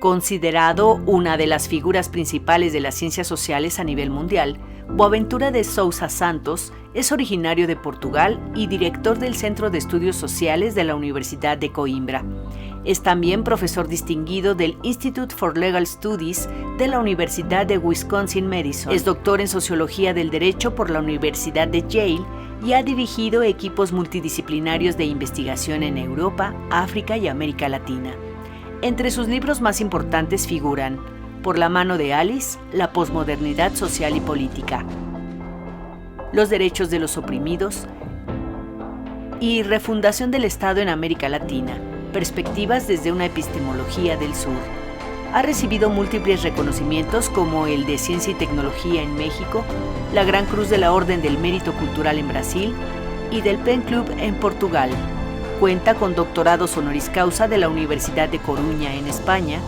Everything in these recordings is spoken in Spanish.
Considerado una de las figuras principales de las ciencias sociales a nivel mundial, Boaventura de Sousa Santos es originario de Portugal y director del Centro de Estudios Sociales de la Universidad de Coimbra. Es también profesor distinguido del Institute for Legal Studies de la Universidad de Wisconsin-Madison. Es doctor en Sociología del Derecho por la Universidad de Yale y ha dirigido equipos multidisciplinarios de investigación en Europa, África y América Latina. Entre sus libros más importantes figuran Por la mano de Alice, la posmodernidad social y política, Los derechos de los oprimidos y Refundación del Estado en América Latina, perspectivas desde una epistemología del sur. Ha recibido múltiples reconocimientos como el de Ciencia y Tecnología en México, la Gran Cruz de la Orden del Mérito Cultural en Brasil y del Pen Club en Portugal. Cuenta con doctorados honoris causa de la Universidad de Coruña en España,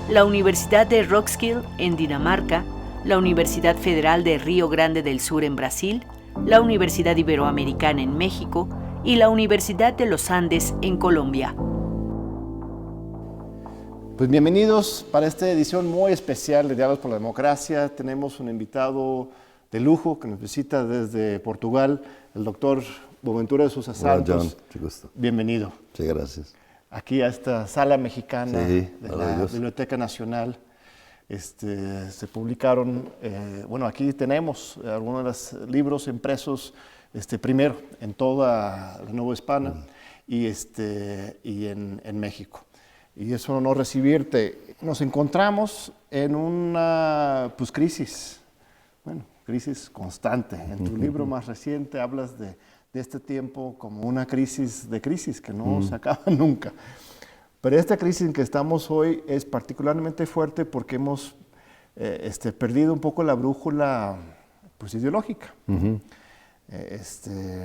la Universidad de Roskilde en Dinamarca, la Universidad Federal de Río Grande del Sur en Brasil, la Universidad Iberoamericana en México y la Universidad de los Andes en Colombia. Pues bienvenidos para esta edición muy especial de Diálogos por la Democracia. Tenemos un invitado de lujo que nos visita desde Portugal, el doctor Boaventura de Sousa Santos. Hola, John, qué gusto. Bienvenido. Sí, gracias. Aquí a esta sala mexicana Sí, de la Biblioteca Nacional. Se publicaron, aquí tenemos algunos de los libros impresos primero en toda la Nueva Hispana y en México. Y es un honor recibirte. Nos encontramos en una crisis, crisis constante. En tu libro más reciente hablas de este tiempo como una crisis que no se acaba nunca. Pero esta crisis en que estamos hoy es particularmente fuerte porque hemos perdido un poco la brújula ideológica.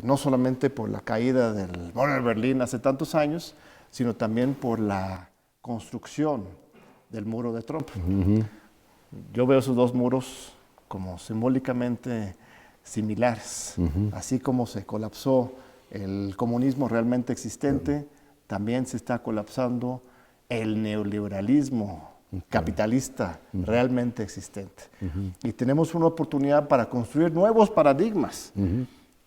No solamente por la caída del muro de Berlín hace tantos años, sino también por la construcción del muro de Trump. Yo veo esos dos muros como simbólicamente similares. Así como se colapsó el comunismo realmente existente, también se está colapsando el neoliberalismo capitalista realmente existente. Y tenemos una oportunidad para construir nuevos paradigmas,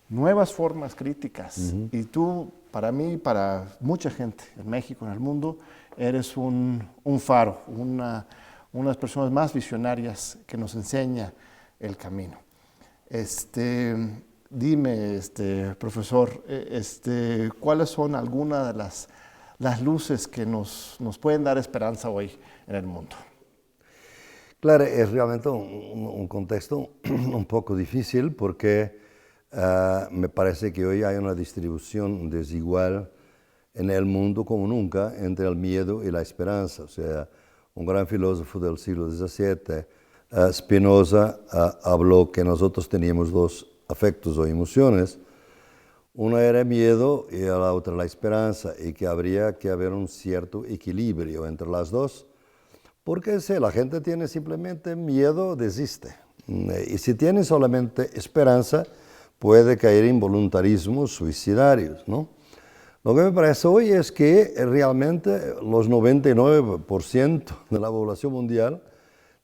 nuevas formas críticas. Y tú, para mí, para mucha gente en México, en el mundo, eres un faro, una de las personas más visionarias que nos enseña el camino. Dime, profesor, ¿cuáles son algunas de las luces que nos pueden dar esperanza hoy en el mundo? Claro, es realmente un contexto un poco difícil porque me parece que hoy hay una distribución desigual en el mundo como nunca entre el miedo y la esperanza. O sea, un gran filósofo del siglo XVII, Spinoza, habló que nosotros teníamos dos afectos o emociones. Una era miedo y la otra la esperanza, y que habría que haber un cierto equilibrio entre las dos, porque si la gente tiene simplemente miedo, desiste. Y si tiene solamente esperanza, puede caer en voluntarismos suicidarios, ¿no? Lo que me parece hoy es que realmente los 99% de la población mundial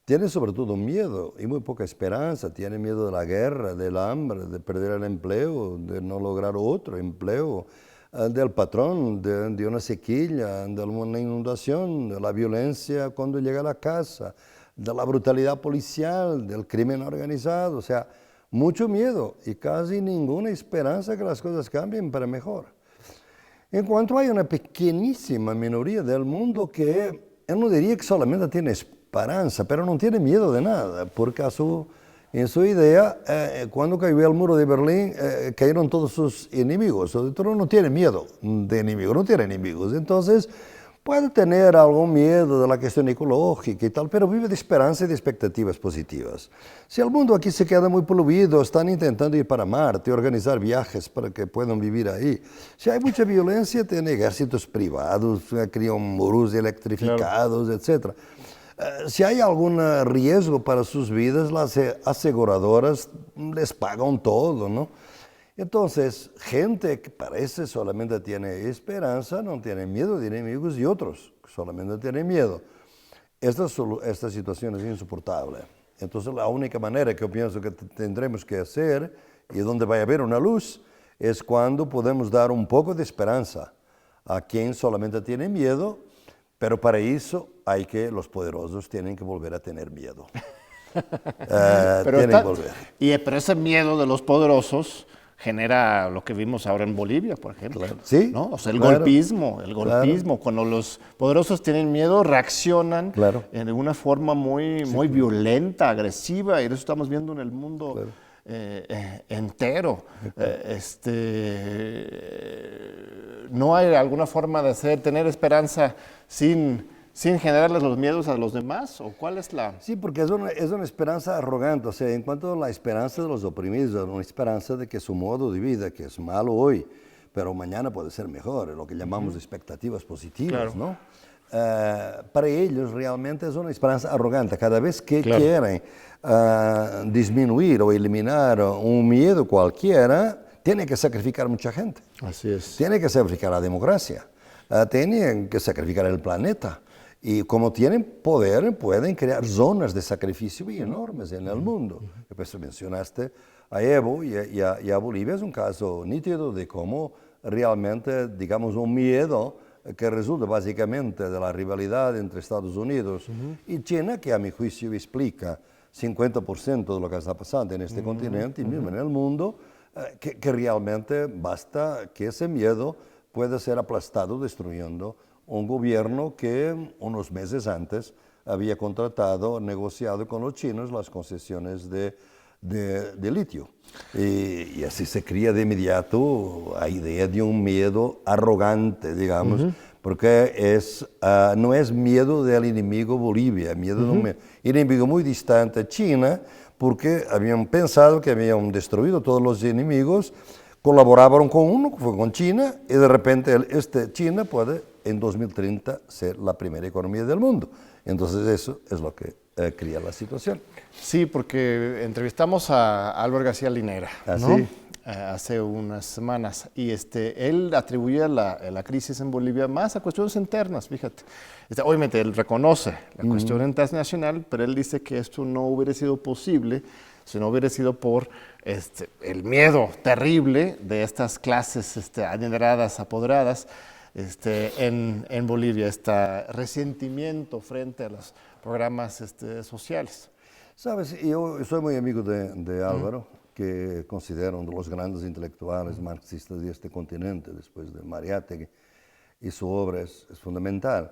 tiene sobre todo miedo y muy poca esperanza. Tiene miedo de la guerra, del hambre, de perder el empleo, de no lograr otro empleo, del patrón, de una sequía, de una inundación, de la violencia cuando llega a la casa, de la brutalidad policial, del crimen organizado. O sea, mucho miedo y casi ninguna esperanza que las cosas cambien para mejor. En cuanto hay una pequeñísima minoría del mundo que, yo no diría que solamente tiene esperanza, pero no tiene miedo de nada, porque en su idea, cuando cayó el muro de Berlín, cayeron todos sus enemigos. Entonces no tiene miedo de enemigos, no tiene enemigos. Entonces puede tener algún miedo de la cuestión ecológica y tal, pero vive de esperanza y de expectativas positivas. Si el mundo aquí se queda muy poluido, están intentando ir para Marte, organizar viajes para que puedan vivir ahí. Si hay mucha violencia, tienen ejércitos privados, crean muros electrificados, etc. Si hay algún riesgo para sus vidas, las aseguradoras les pagan todo, ¿no? Entonces, gente que parece solamente tiene esperanza, no tiene miedo de enemigos, y otros que solamente tienen miedo. esta situación es insoportable. Entonces la única manera que yo pienso que tendremos que hacer, y donde va a haber una luz, es cuando podemos dar un poco de esperanza a quien solamente tiene miedo, pero para eso los poderosos tienen que volver a tener miedo. Pero ese miedo de los poderosos genera lo que vimos ahora en Bolivia, por ejemplo. Claro. Sí, ¿no? O sea, el claro. golpismo. Claro. Cuando los poderosos tienen miedo, reaccionan de una forma muy violenta, agresiva, y eso estamos viendo en el mundo entero. No hay alguna forma de tener esperanza sin generarles los miedos a los demás, ¿o cuál es la...? Sí, porque es una esperanza arrogante. O sea, en cuanto a la esperanza de los oprimidos, una esperanza de que su modo de vida, que es malo hoy, pero mañana puede ser mejor, lo que llamamos expectativas positivas, claro. ¿No? Para ellos realmente es una esperanza arrogante. Cada vez que quieren disminuir o eliminar un miedo cualquiera, tienen que sacrificar mucha gente. Así es. Tienen que sacrificar la democracia, tienen que sacrificar el planeta. Y como tienen poder, pueden crear zonas de sacrificio enormes en el mundo. Después mencionaste a Evo y a Bolivia, es un caso nítido de cómo realmente, digamos, un miedo que resulta básicamente de la rivalidad entre Estados Unidos y China, que a mi juicio explica 50% de lo que está pasando en este continente y mismo en el mundo, que realmente basta que ese miedo pueda ser aplastado destruyendo un gobierno que unos meses antes había negociado con los chinos las concesiones de litio. Y así se crea de inmediato la idea de un miedo arrogante, digamos, porque no es miedo del enemigo Bolivia, miedo de un enemigo muy distante, China, porque habían pensado que habían destruido todos los enemigos, colaboraron con uno, que fue con China, y de repente China puede en 2030 ser la primera economía del mundo. Entonces eso es lo que crea la situación. Sí, porque entrevistamos a Álvaro García Linera, ¿no? Sí. Hace unas semanas, y él atribuye la crisis en Bolivia más a cuestiones internas, fíjate. Obviamente él reconoce la cuestión internacional, pero él dice que esto no hubiera sido posible si no hubiera sido por el miedo terrible de estas clases adineradas, apoderadas, en Bolivia, este resentimiento frente a los programas sociales. Sabes, yo soy muy amigo de Álvaro, que considero uno de los grandes intelectuales marxistas de este continente, después de Mariátegui, y su obra es fundamental.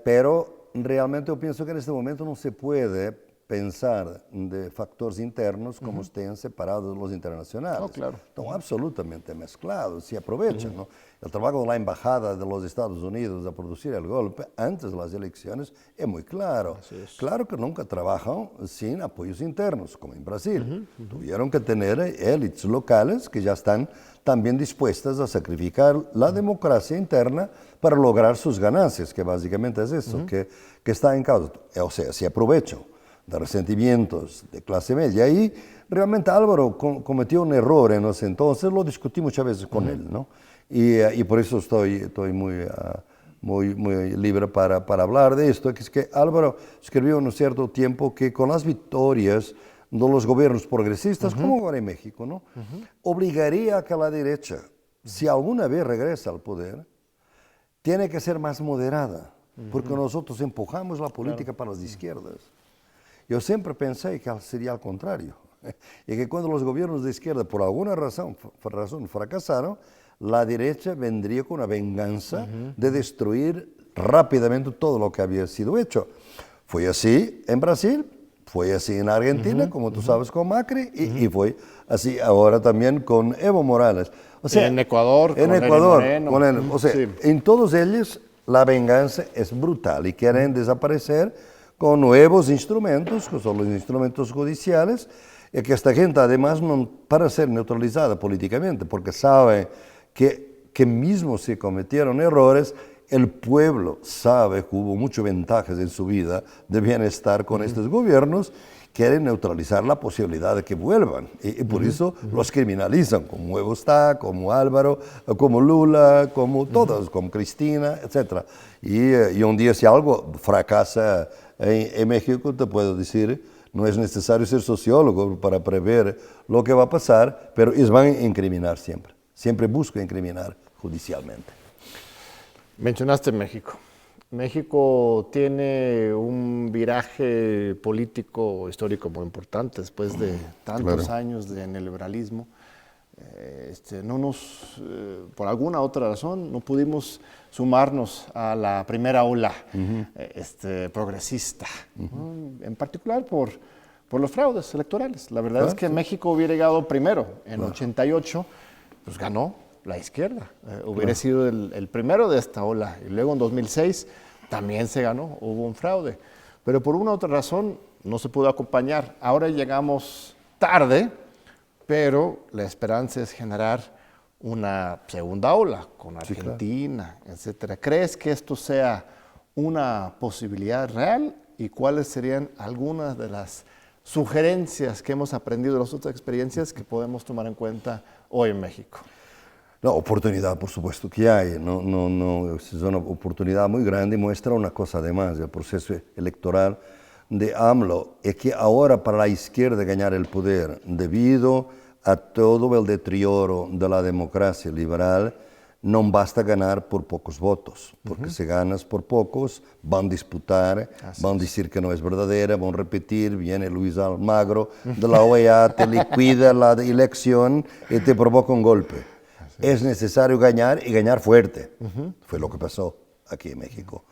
Pero realmente yo pienso que en este momento no se puede pensar de factores internos como estén separados de los internacionales. Oh, claro. Están absolutamente mezclados, se aprovechan. ¿No? El trabajo de la Embajada de los Estados Unidos a producir el golpe antes de las elecciones es muy claro. Claro que nunca trabajan sin apoyos internos, como en Brasil. Tuvieron que tener élites locales que ya están también dispuestas a sacrificar la democracia interna para lograr sus ganancias, que básicamente es eso, que está en causa. O sea, se aprovechan de resentimientos de clase media. Y realmente Álvaro cometió un error en ese entonces, lo discutí muchas veces con él, ¿no? Y por eso estoy muy libre para hablar de esto, que es que Álvaro escribió en un cierto tiempo que con las victorias de los gobiernos progresistas, como ahora en México, ¿no? Obligaría a que la derecha, si alguna vez regresa al poder, tiene que ser más moderada, porque nosotros empujamos la política para las izquierdas. Yo siempre pensé que sería al contrario, y que cuando los gobiernos de izquierda por alguna razón fracasaron, la derecha vendría con una venganza de destruir rápidamente todo lo que había sido hecho. Fue así en Brasil, fue así en Argentina, como tú sabes, con Macri, y fue así ahora también con Evo Morales. O sea, en Ecuador, Moreno. O sea, en todos ellos la venganza es brutal y quieren desaparecer con nuevos instrumentos, que son los instrumentos judiciales, y que esta gente además no para ser neutralizada políticamente, porque sabe que mismo si cometieron errores, el pueblo sabe que hubo muchas ventajas en su vida de bienestar con estos gobiernos, quieren neutralizar la posibilidad de que vuelvan. Y por eso los criminalizan, como Evo está, como Álvaro, como Lula, como todos, como Cristina, etc. Y un día si algo fracasa En México te puedo decir, no es necesario ser sociólogo para prever lo que va a pasar, pero ellos van a incriminar siempre. Siempre buscan incriminar judicialmente. Mencionaste México. México tiene un viraje político histórico muy importante después de tantos años de neoliberalismo. Por alguna otra razón, no pudimos sumarnos a la primera ola progresista, ¿no? En particular por los fraudes electorales. La verdad es que México hubiera llegado primero. En 88, pues ganó la izquierda. Hubiera sido el primero de esta ola. Y luego en 2006 también se ganó, hubo un fraude. Pero por una u otra razón no se pudo acompañar. Ahora llegamos tarde, pero la esperanza es generar una segunda ola con Argentina, etcétera. ¿Crees que esto sea una posibilidad real? ¿Y cuáles serían algunas de las sugerencias que hemos aprendido de las otras experiencias que podemos tomar en cuenta hoy en México? La oportunidad, por supuesto que hay, es una oportunidad muy grande y muestra una cosa además, el proceso electoral de AMLO, es que ahora para la izquierda ganar el poder, debido a todo el deterioro de la democracia liberal, no basta ganar por pocos votos, porque si ganas por pocos, van a disputar, van a decir que no es verdadera, van a repetir, viene Luis Almagro de la OEA, te liquida la elección y te provoca un golpe. Es necesario ganar y ganar fuerte. Fue lo que pasó aquí en México.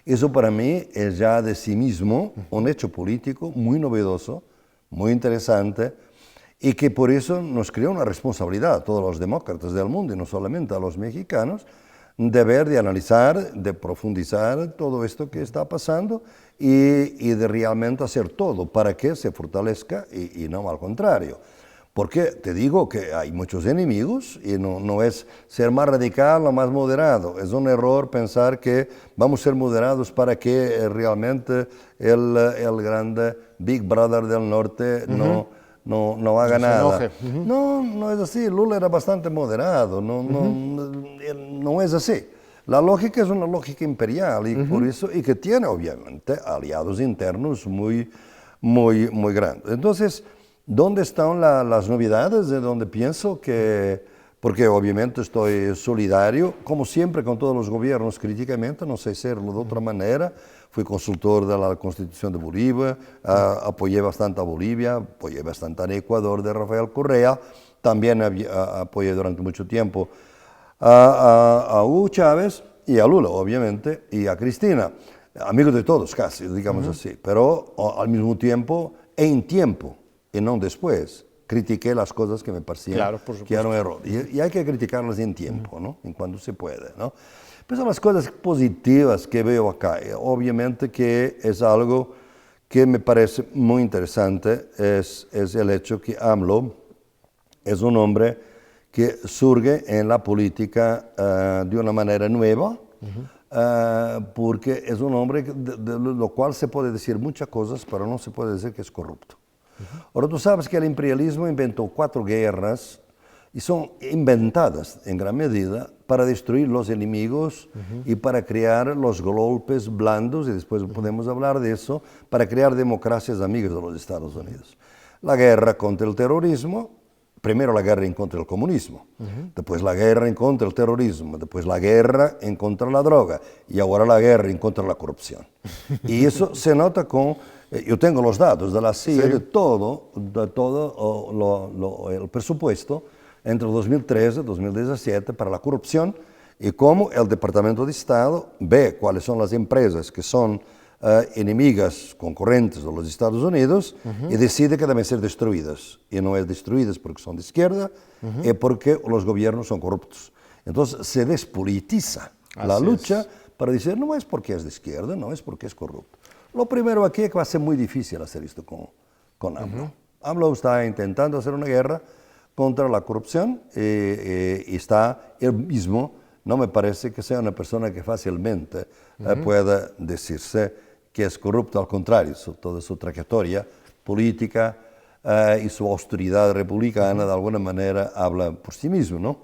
Eso para mí es ya de sí mismo un hecho político muy novedoso, muy interesante, y que por eso nos crea una responsabilidad a todos los demócratas del mundo, y no solamente a los mexicanos, de ver, de analizar, de profundizar todo esto que está pasando y de realmente hacer todo para que se fortalezca y no al contrario. Porque te digo que hay muchos enemigos y no es ser más radical o más moderado. Es un error pensar que vamos a ser moderados para que realmente el grande Big Brother del Norte no haga nada. No es así. Lula era bastante moderado. No es así. La lógica es una lógica imperial y por eso, y que tiene obviamente aliados internos muy grandes. Entonces, ¿dónde están las novedades? De donde pienso que, porque obviamente estoy solidario, como siempre, con todos los gobiernos críticamente, no sé hacerlo de otra manera. Fui consultor de la Constitución de Bolivia, apoyé bastante a Bolivia, apoyé bastante a Ecuador de Rafael Correa, también apoyé durante mucho tiempo a Hugo Chávez y a Lula, obviamente, y a Cristina. Amigos de todos casi, digamos así, pero al mismo tiempo, en tiempo, y no después, critiqué las cosas que me parecían que eran un error. Y hay que criticarlas en tiempo, ¿no? En cuando se puede, ¿no? Pero son las cosas positivas que veo acá. Obviamente que es algo que me parece muy interesante, es el hecho que AMLO es un hombre que surge en la política de una manera nueva, porque es un hombre de lo cual se puede decir muchas cosas, pero no se puede decir que es corrupto. Ahora, tú sabes que el imperialismo inventó 4 guerras y son inventadas en gran medida para destruir los enemigos y para crear los golpes blandos, y después podemos hablar de eso, para crear democracias amigas de los Estados Unidos. La guerra contra el terrorismo, primero la guerra en contra del comunismo, después la guerra en contra del terrorismo, después la guerra en contra la droga y ahora la guerra en contra la corrupción. Y eso se nota con... Yo tengo los datos de la CIA de todo el presupuesto entre 2013 y 2017 para la corrupción y cómo el Departamento de Estado ve cuáles son las empresas que son enemigas, concurrentes de los Estados Unidos y decide que deben ser destruidas. Y no es destruidas porque son de izquierda, es porque los gobiernos son corruptos. Entonces se despolitiza la lucha para decir no es porque es de izquierda, no es porque es corrupto. Lo primero aquí es que va a ser muy difícil hacer esto con AMLO. AMLO está intentando hacer una guerra contra la corrupción y está él mismo, no me parece que sea una persona que fácilmente pueda decirse que es corrupto, al contrario, toda su trayectoria política y su austeridad republicana de alguna manera habla por sí mismo, ¿no?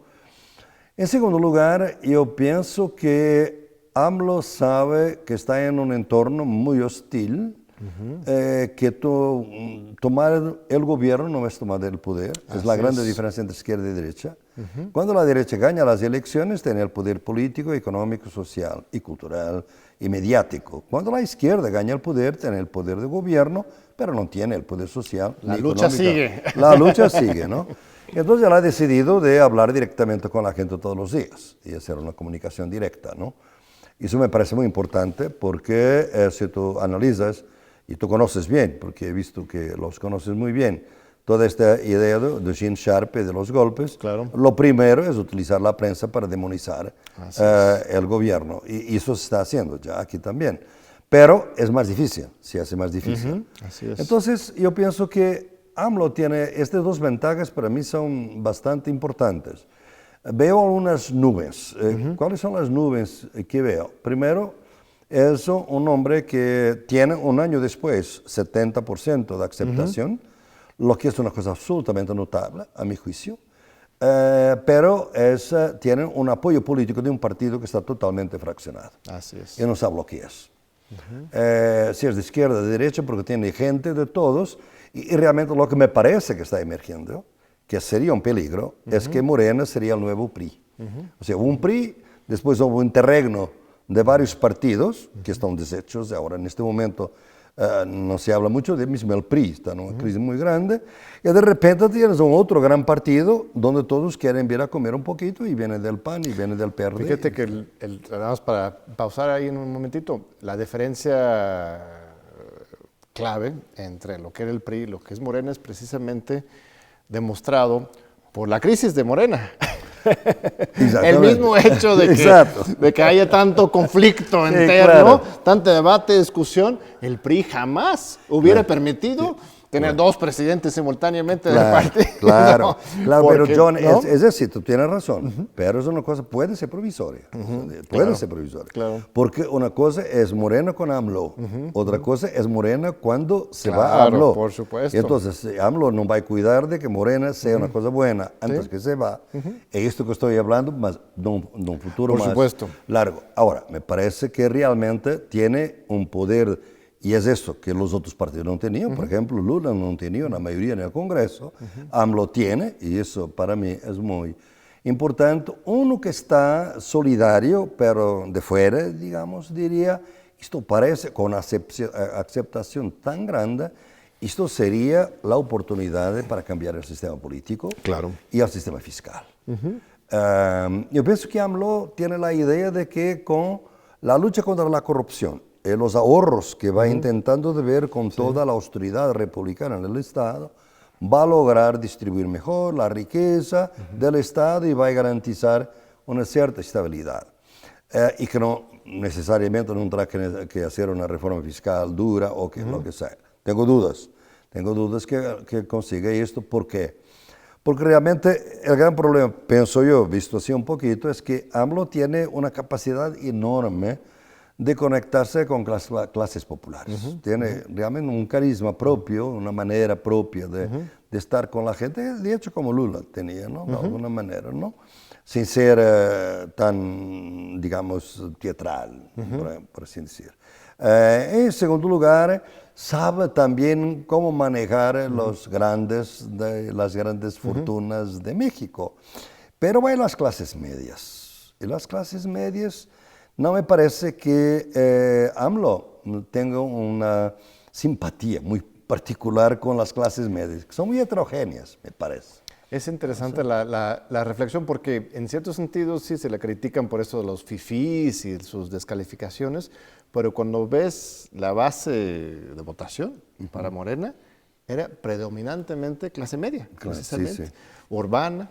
En segundo lugar, yo pienso que AMLO sabe que está en un entorno muy hostil, que tomar el gobierno no es tomar el poder, es la grande diferencia entre izquierda y derecha. Cuando la derecha gana las elecciones, tiene el poder político, económico, social y cultural y mediático. Cuando la izquierda gana el poder, tiene el poder de gobierno, pero no tiene el poder social. La lucha sigue. La lucha sigue, ¿no? Entonces él ha decidido de hablar directamente con la gente todos los días y hacer una comunicación directa, ¿no? Y eso me parece muy importante porque si tú analizas, y tú conoces bien, porque he visto que los conoces muy bien, toda esta idea de Gene Sharp y de los golpes, Claro. lo primero es utilizar la prensa para demonizar el gobierno. Y eso se está haciendo ya aquí también. Pero es más difícil, se hace más difícil. Así es. Entonces yo pienso que AMLO tiene estas dos ventajas, para mí son bastante importantes. Veo algunas nubes. ¿Cuáles son las nubes que veo? Primero, es un hombre que tiene un año después 70% de aceptación, lo que es una cosa absolutamente notable, a mi juicio, pero tiene un apoyo político de un partido que está totalmente fraccionado. Así es. Y no sabe lo que es. Si es de izquierda o de derecha, porque tiene gente de todos, y realmente lo que me parece que está emergiendo, que sería un peligro, es que Morena sería el nuevo PRI. O sea, un PRI, después hubo un interregno de varios partidos que están deshechos, ahora en este momento no se habla mucho de mismo el PRI, está en una crisis muy grande, y de repente tienes un otro gran partido donde todos quieren ir a comer un poquito y viene del PAN y viene del PRD. Fíjate que, vamos para pausar ahí en un momentito, la diferencia clave entre lo que era el PRI y lo que es Morena es precisamente demostrado por la crisis de Morena. El mismo hecho de que haya tanto conflicto interno, tanto debate, discusión, el PRI jamás hubiera permitido tener dos presidentes simultáneamente del partido. Claro, Porque, pero John, ¿no? es decir, tú tienes razón, pero es una cosa, puede ser provisoria, puede ser provisoria. Claro. Porque una cosa es Morena con AMLO, otra cosa es Morena cuando se va a AMLO. Por supuesto. Y entonces AMLO no va a cuidar de que Morena sea una cosa buena antes que se va. Y esto que estoy hablando, más de un futuro Por más supuesto. largo. Ahora, me parece que realmente tiene un poder. Y es eso que los otros partidos no tenían. Por ejemplo, Lula no tenía una mayoría en el Congreso. AMLO tiene, y eso para mí es muy importante. Uno que está solidario, pero de fuera, digamos, diría, esto parece con aceptación tan grande, esto sería la oportunidad para cambiar el sistema político y el sistema fiscal. Yo pienso que AMLO tiene la idea de que con la lucha contra la corrupción, los ahorros que va intentando de ver con toda la austeridad republicana en el Estado, va a lograr distribuir mejor la riqueza del Estado y va a garantizar una cierta estabilidad. Y que no necesariamente no tendrá que hacer una reforma fiscal dura o que, lo que sea. Tengo dudas que consiga esto. ¿Por qué? Porque realmente el gran problema, pienso yo, visto así un poquito, es que AMLO tiene una capacidad enorme de conectarse con las clases populares. Tiene realmente un carisma propio, una manera propia de estar con la gente, de hecho como Lula tenía, ¿no? De alguna manera, ¿no? Sin ser tan, digamos, teatral, por así decir. En segundo lugar, sabe también cómo manejar las grandes fortunas de México. Pero hay las clases medias. Y las clases medias, no me parece que AMLO tenga una simpatía muy particular con las clases medias, que son muy heterogéneas, me parece. Es interesante la reflexión porque en cierto sentido sí se le critican por eso de los fifís y sus descalificaciones, pero cuando ves la base de votación para Morena, era predominantemente clase media, precisamente, urbana.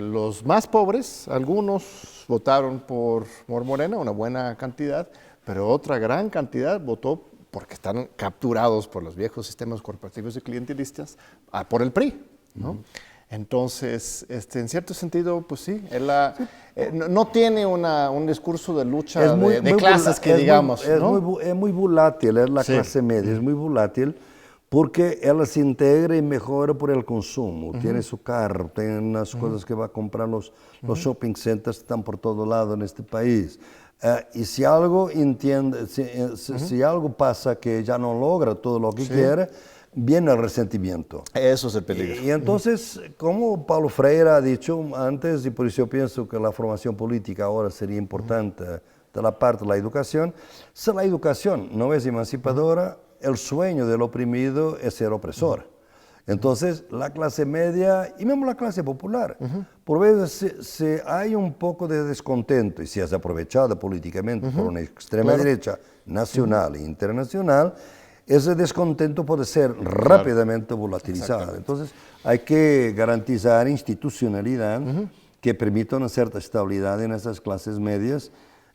Los más pobres, algunos votaron por Morena, una buena cantidad, pero otra gran cantidad votó porque están capturados por los viejos sistemas corporativos y clientelistas por el PRI, ¿no? Entonces, en cierto sentido, pues sí, él no tiene un discurso de lucha de clases que digamos. Es muy volátil, es la clase media, es muy volátil. Porque él se integra y mejora por el consumo. Tiene su carro, tiene unas cosas que va a comprar los shopping centers que están por todo lado en este país. Y si algo si algo pasa que ya no logra todo lo que quiere, viene el resentimiento. Eso es el peligro. Y entonces, como Paulo Freire ha dicho antes, y por eso yo pienso que la formación política ahora sería importante de la parte de la educación, si la educación no es emancipadora, el sueño del oprimido es ser opresor. Entonces, la clase media y mismo la clase popular, por veces si hay un poco de descontento y si es aprovechado políticamente por una extrema derecha nacional e internacional, ese descontento puede ser rápidamente volatilizado. Entonces, hay que garantizar institucionalidad que permita una cierta estabilidad en esas clases medias.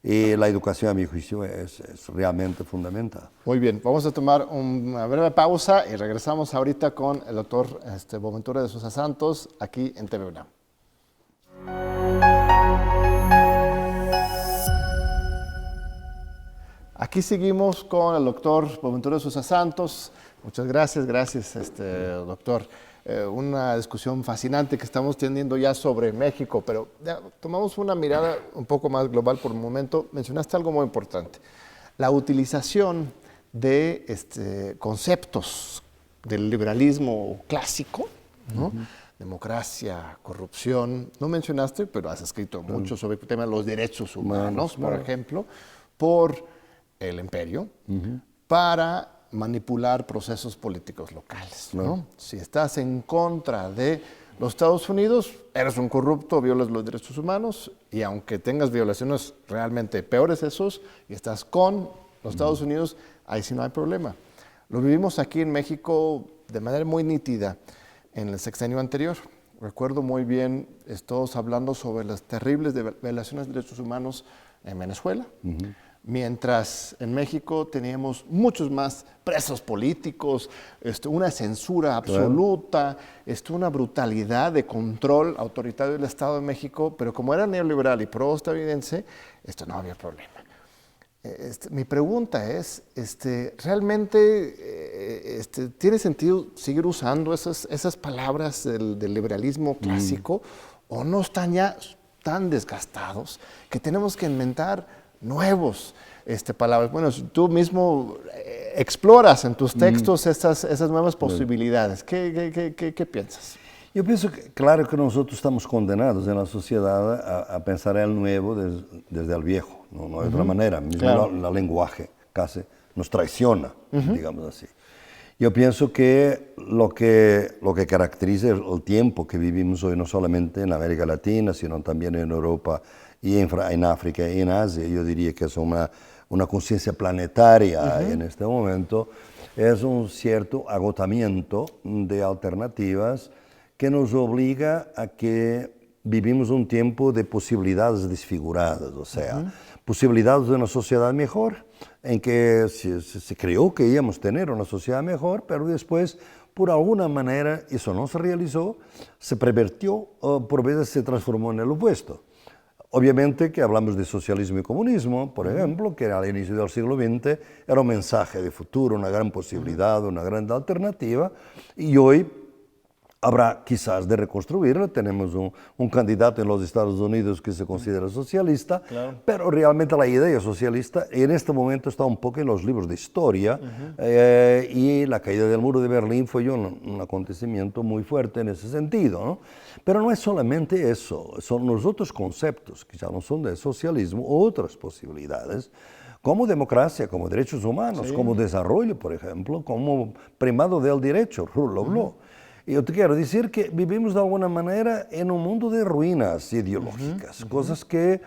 Y la educación, a mi juicio, es realmente fundamental. Muy bien, vamos a tomar una breve pausa y regresamos ahorita con el doctor Boaventura de Sousa Santos, aquí en TV UNAM. Aquí seguimos con el doctor Boaventura de Sousa Santos. Muchas gracias, doctor. Una discusión fascinante que estamos teniendo ya sobre México, pero ya tomamos una mirada un poco más global por un momento. Mencionaste algo muy importante, la utilización de conceptos del liberalismo clásico, ¿no? Democracia, corrupción. No mencionaste, pero has escrito mucho sobre el tema de los derechos humanos, por ejemplo, por el imperio, para manipular procesos políticos locales, ¿no? Si estás en contra de los Estados Unidos, eres un corrupto, violas los derechos humanos, y aunque tengas violaciones realmente peores esos, y estás con los Estados Unidos, ahí sí no hay problema. Lo vivimos aquí en México de manera muy nítida en el sexenio anterior. Recuerdo muy bien, todos hablando sobre las terribles violaciones de derechos humanos en Venezuela, mientras en México teníamos muchos más presos políticos, una censura absoluta, una brutalidad de control autoritario del Estado de México, pero como era neoliberal y pro-estadounidense, no había problema. Mi pregunta es, ¿realmente tiene sentido seguir usando esas palabras del liberalismo clásico o no están ya tan desgastados que tenemos que inventar nuevos palabras? Bueno, tú mismo exploras en tus textos esas nuevas posibilidades. ¿Qué piensas? Yo pienso que, claro que nosotros estamos condenados en la sociedad a pensar el nuevo desde el viejo, no hay otra manera. Mismo la lenguaje casi nos traiciona, digamos así. Yo pienso que lo que caracteriza el tiempo que vivimos hoy, no solamente en América Latina, sino también en Europa y en África y en Asia, yo diría que es una conciencia planetaria en este momento, es un cierto agotamiento de alternativas que nos obliga a que vivimos un tiempo de posibilidades desfiguradas, o sea, posibilidades de una sociedad mejor, en que se creó que íbamos a tener una sociedad mejor, pero después, por alguna manera, eso no se realizó, se pervirtió, o por veces se transformó en el opuesto. Obviamente que hablamos de socialismo y comunismo, por ejemplo, que al inicio del siglo XX era un mensaje de futuro, una gran posibilidad, una gran alternativa, y hoy habrá quizás de reconstruirlo. Tenemos un candidato en los Estados Unidos que se considera socialista, pero realmente la idea socialista en este momento está un poco en los libros de historia, y la caída del muro de Berlín fue un acontecimiento muy fuerte en ese sentido, ¿no? Pero no es solamente eso, son los otros conceptos que ya no son de socialismo, otras posibilidades, como democracia, como derechos humanos, como desarrollo, por ejemplo, como primado del derecho, rule of law. Y yo te quiero decir que vivimos de alguna manera en un mundo de ruinas ideológicas, cosas que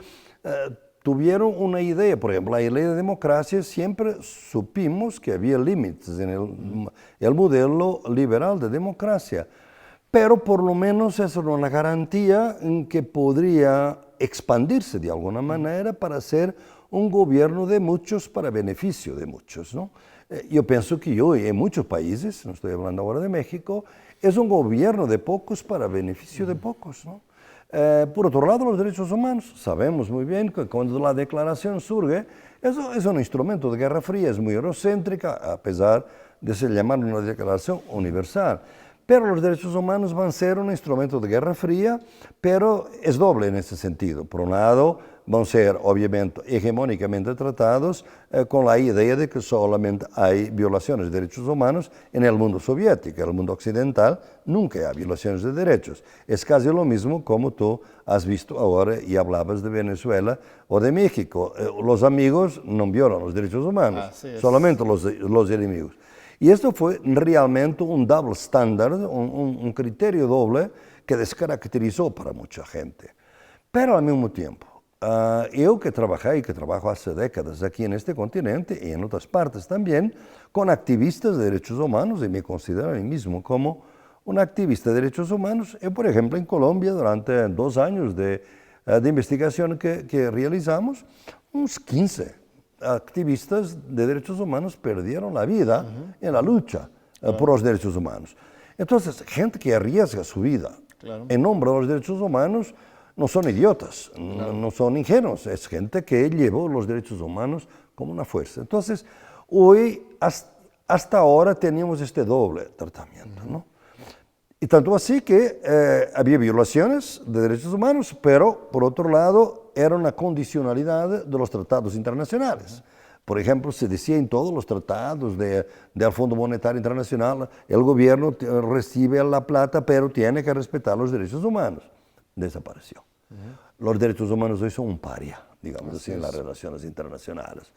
tuvieron una idea. Por ejemplo, la idea de democracia siempre supimos que había límites en el modelo liberal de democracia, pero por lo menos eso era una garantía en que podría expandirse de alguna manera para ser un gobierno de muchos para beneficio de muchos, ¿no? Yo pienso que hoy en muchos países, no estoy hablando ahora de México, es un gobierno de pocos para beneficio de pocos, ¿no? Por otro lado, los derechos humanos, sabemos muy bien que cuando la declaración surge, eso es un instrumento de guerra fría, es muy eurocéntrica, a pesar de se llamar una declaración universal. Pero los derechos humanos van a ser un instrumento de guerra fría, pero es doble en ese sentido. Por un lado, van a ser obviamente hegemónicamente tratados con la idea de que solamente hay violaciones de derechos humanos en el mundo soviético. En el mundo occidental nunca hay violaciones de derechos. Es casi lo mismo como tú has visto ahora y hablabas de Venezuela o de México. Los amigos no violan los derechos humanos, solamente los enemigos. Y esto fue realmente un double standard, un criterio doble que descaracterizó para mucha gente. Pero al mismo tiempo, yo que trabajé y que trabajo hace décadas aquí en este continente y en otras partes también, con activistas de derechos humanos, y me considero a mí mismo como un activista de derechos humanos, por ejemplo en Colombia durante 2 años de investigación que realizamos, unos 15 activistas de derechos humanos perdieron la vida en la lucha por los derechos humanos. Entonces, gente que arriesga su vida en nombre de los derechos humanos no son idiotas, no son ingenuos, es gente que llevó los derechos humanos como una fuerza. Entonces, hoy, hasta ahora teníamos este doble tratamiento, ¿no? Y tanto así que había violaciones de derechos humanos, pero por otro lado era una condicionalidad de los tratados internacionales. Por ejemplo, se decía en todos los tratados del Fondo Monetario Internacional, el gobierno recibe la plata, pero tiene que respetar los derechos humanos. Desapareció. Los derechos humanos hoy son un paria, digamos así, en las relaciones internacionales.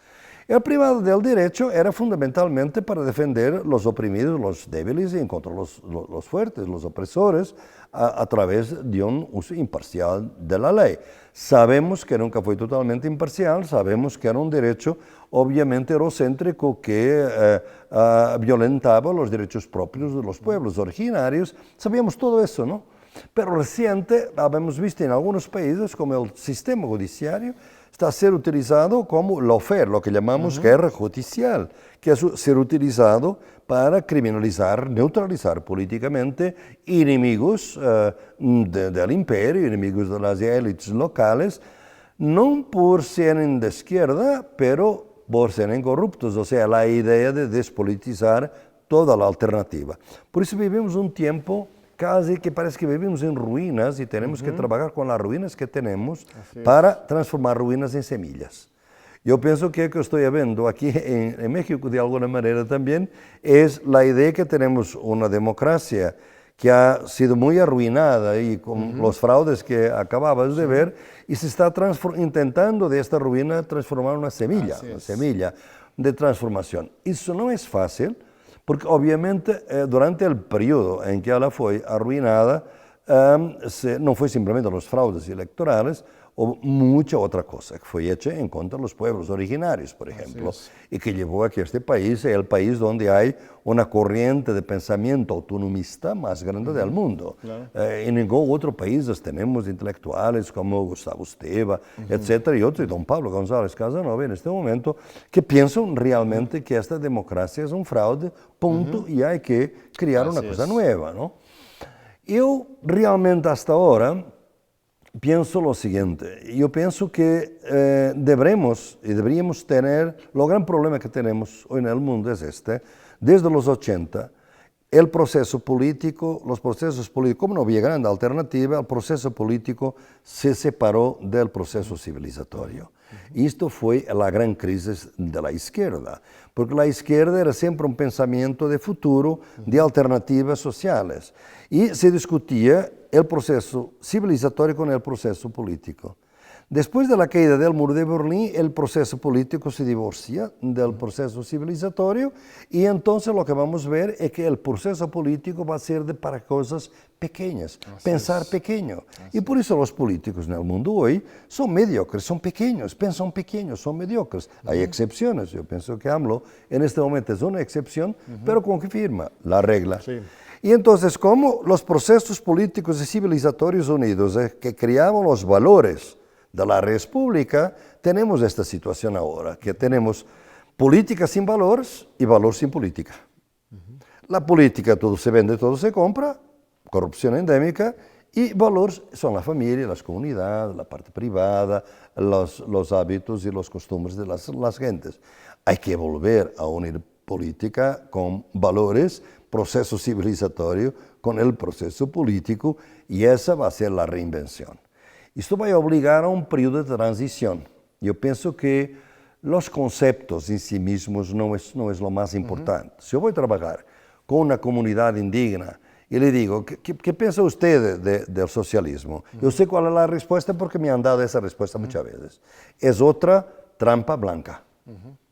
El privado del derecho era fundamentalmente para defender los oprimidos, los débiles, y en contra los fuertes, los opresores, a través de un uso imparcial de la ley. Sabemos que nunca fue totalmente imparcial, sabemos que era un derecho obviamente eurocéntrico que violentaba los derechos propios de los pueblos originarios. Sabíamos todo eso, ¿no? Pero reciente, hemos visto en algunos países como el sistema judiciario está a ser utilizado como lawfare, lo que llamamos guerra judicial, que es ser utilizado para criminalizar, neutralizar políticamente enemigos del imperio, enemigos de las élites locales, no por ser de izquierda, pero por ser corruptos, o sea, la idea de despolitizar toda la alternativa. Por eso vivimos un tiempo casi que parece que vivimos en ruinas y tenemos que trabajar con las ruinas que tenemos para transformar ruinas en semillas. Yo pienso que lo que estoy viendo aquí en México de alguna manera también es la idea que tenemos una democracia que ha sido muy arruinada y con los fraudes que acababas de ver y se está intentando de esta ruina transformar una semilla de transformación. Eso no es fácil. Porque obviamente durante el periodo en que ella fue arruinada, no fue simplemente los fraudes electorales, o mucha otra cosa que fue hecha en contra de los pueblos originarios, por ejemplo, y que llevó a que este país sea el país donde hay una corriente de pensamiento autonomista más grande del mundo. En ningún otro país tenemos intelectuales como Gustavo Esteva, etcétera, y otros, y don Pablo González Casanova en este momento, que piensan realmente que esta democracia es un fraude, punto, y hay que crear una cosa nueva, ¿no? Yo realmente hasta ahora pienso lo siguiente, yo pienso que deberíamos tener, lo gran problema que tenemos hoy en el mundo es este, desde los 80, el proceso político, los procesos políticos, como no había gran alternativa, el proceso político se separó del proceso civilizatorio. Y esto fue la gran crisis de la izquierda, porque la izquierda era siempre un pensamiento de futuro, de alternativas sociales, y se discutía el proceso civilizatorio con el proceso político. Después de la caída del muro de Berlín, el proceso político se divorcia del proceso civilizatorio y entonces lo que vamos a ver es que el proceso político va a ser para cosas pequeñas, pensar pequeño. Y por eso los políticos en el mundo hoy son mediocres, son pequeños, piensan pequeños, son mediocres. Hay excepciones, yo pienso que AMLO en este momento es una excepción, pero confirma la regla. Y entonces, como los procesos políticos y civilizatorios unidos que creaban los valores de la república, tenemos esta situación ahora, que tenemos política sin valores y valor sin política. La política, todo se vende, todo se compra, corrupción endémica, y valores son la familia, las comunidades, la parte privada, los hábitos y los costumbres de las gentes. Hay que volver a unir política con valores, proceso civilizatorio con el proceso político, y esa va a ser la reinvención. Esto va a obligar a un periodo de transición. Yo pienso que los conceptos en sí mismos no es lo más importante. Si yo voy a trabajar con una comunidad indígena y le digo, ¿qué piensa usted del socialismo? Yo sé cuál es la respuesta porque me han dado esa respuesta muchas veces. Es otra trampa blanca.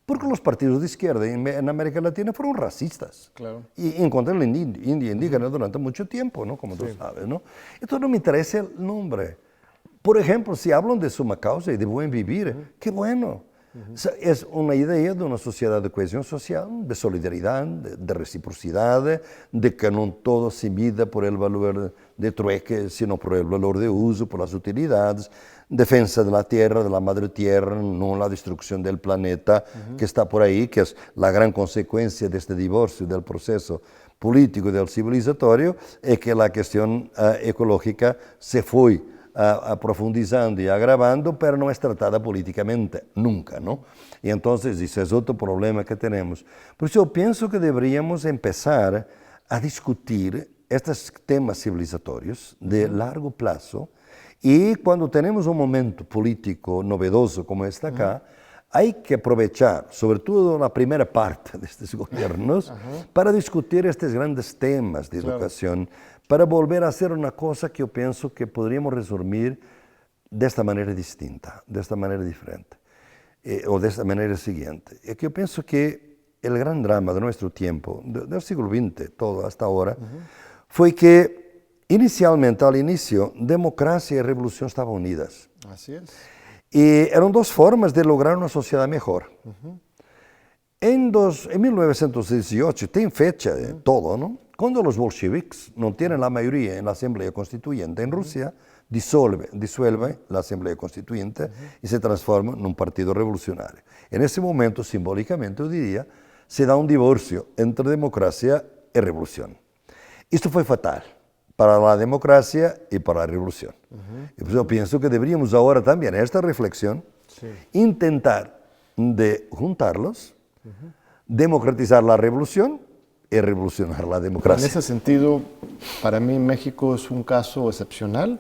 Porque los partidos de izquierda en América Latina fueron racistas. Claro. Y en contra de la India indígena durante mucho tiempo, ¿no? Como tú sabes, ¿no? Entonces no me interesa el nombre. Por ejemplo, si hablan de suma causa y de buen vivir, qué bueno. O sea, es una idea de una sociedad de cohesión social, de solidaridad, de reciprocidad, de que no todo se mida por el valor de trueque, sino por el valor de uso, por las utilidades, defensa de la tierra, de la madre tierra, no la destrucción del planeta que está por ahí, que es la gran consecuencia de este divorcio del proceso político y del civilizatorio, es que la cuestión ecológica se fue profundizando y agravando, pero no es tratada políticamente, nunca, ¿no? Y entonces ese es otro problema que tenemos. Por eso yo pienso que deberíamos empezar a discutir estos temas civilizatorios de largo plazo y cuando tenemos un momento político novedoso como este acá, hay que aprovechar, sobre todo la primera parte de estos gobiernos, para discutir estos grandes temas de educación, para volver a hacer una cosa que yo pienso que podríamos resumir de esta manera distinta, de esta manera diferente, o de esta manera siguiente. Es que yo pienso que el gran drama de nuestro tiempo, del siglo XX, todo hasta ahora, fue que inicialmente, al inicio, democracia y revolución estaban unidas. Así es. Y eran dos formas de lograr una sociedad mejor. En 1918, tiene fecha de todo, ¿no? Cuando los bolcheviques no tienen la mayoría en la Asamblea Constituyente en Rusia, disuelve la Asamblea Constituyente y se transforma en un partido revolucionario. En ese momento, simbólicamente, yo diría, se da un divorcio entre democracia y revolución. Esto fue fatal para la democracia y para la revolución. Y pues yo pienso que deberíamos ahora también, en esta reflexión, intentar de juntarlos, democratizar la revolución y revolucionar la democracia. En ese sentido, para mí México es un caso excepcional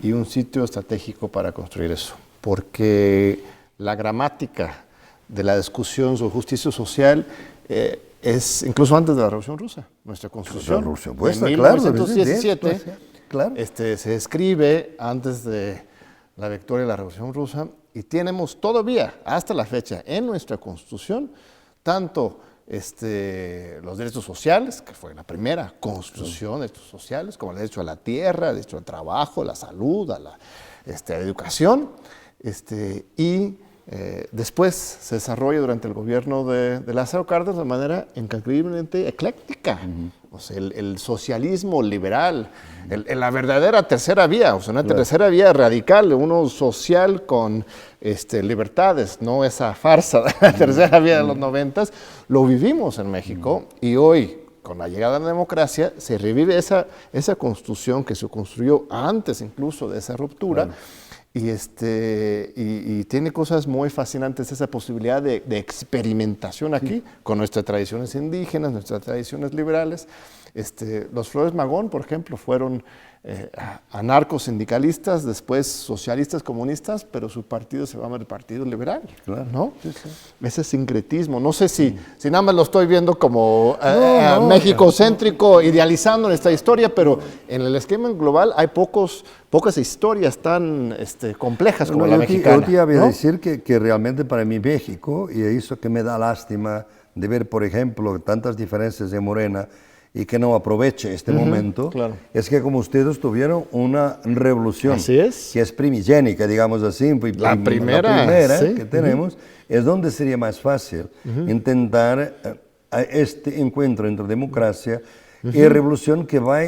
y un sitio estratégico para construir eso, porque la gramática de la discusión sobre justicia social es incluso antes de la Revolución Rusa. Nuestra Constitución, la Revolución puesta, en claro, 1917, claro. Se escribe antes de la victoria de la Revolución Rusa y tenemos todavía, hasta la fecha, en nuestra Constitución, tanto los derechos sociales, que fue la primera constitución de derechos sociales, como el derecho a la tierra, el derecho al trabajo, la salud, a la educación, y después se desarrolla durante el gobierno de Lázaro Cárdenas de manera increíblemente ecléctica. O sea, el socialismo liberal, la verdadera tercera vía, o sea, una tercera vía radical, uno social con libertades, no esa farsa de la tercera vía de los 90s, lo vivimos en México y hoy, con la llegada de la democracia, se revive esa constitución que se construyó antes incluso de esa ruptura. Y tiene cosas muy fascinantes, esa posibilidad de experimentación aquí, con nuestras tradiciones indígenas, nuestras tradiciones liberales. Los Flores Magón, por ejemplo, fueron anarcosindicalistas, después socialistas comunistas, pero su partido se llama el Partido Liberal, ¿no? Ese sincretismo, no sé si nada más lo estoy viendo como México-céntrico, idealizando nuestra historia, pero en el esquema global hay pocas historias tan complejas como la mexicana. Yo te iba a decir que realmente para mí México, y eso que me da lástima de ver, por ejemplo, tantas diferencias de Morena, y que no aproveche este momento, es que como ustedes tuvieron una revolución que es primigénica, digamos así, la primera que tenemos, es donde sería más fácil intentar este encuentro entre democracia y revolución que va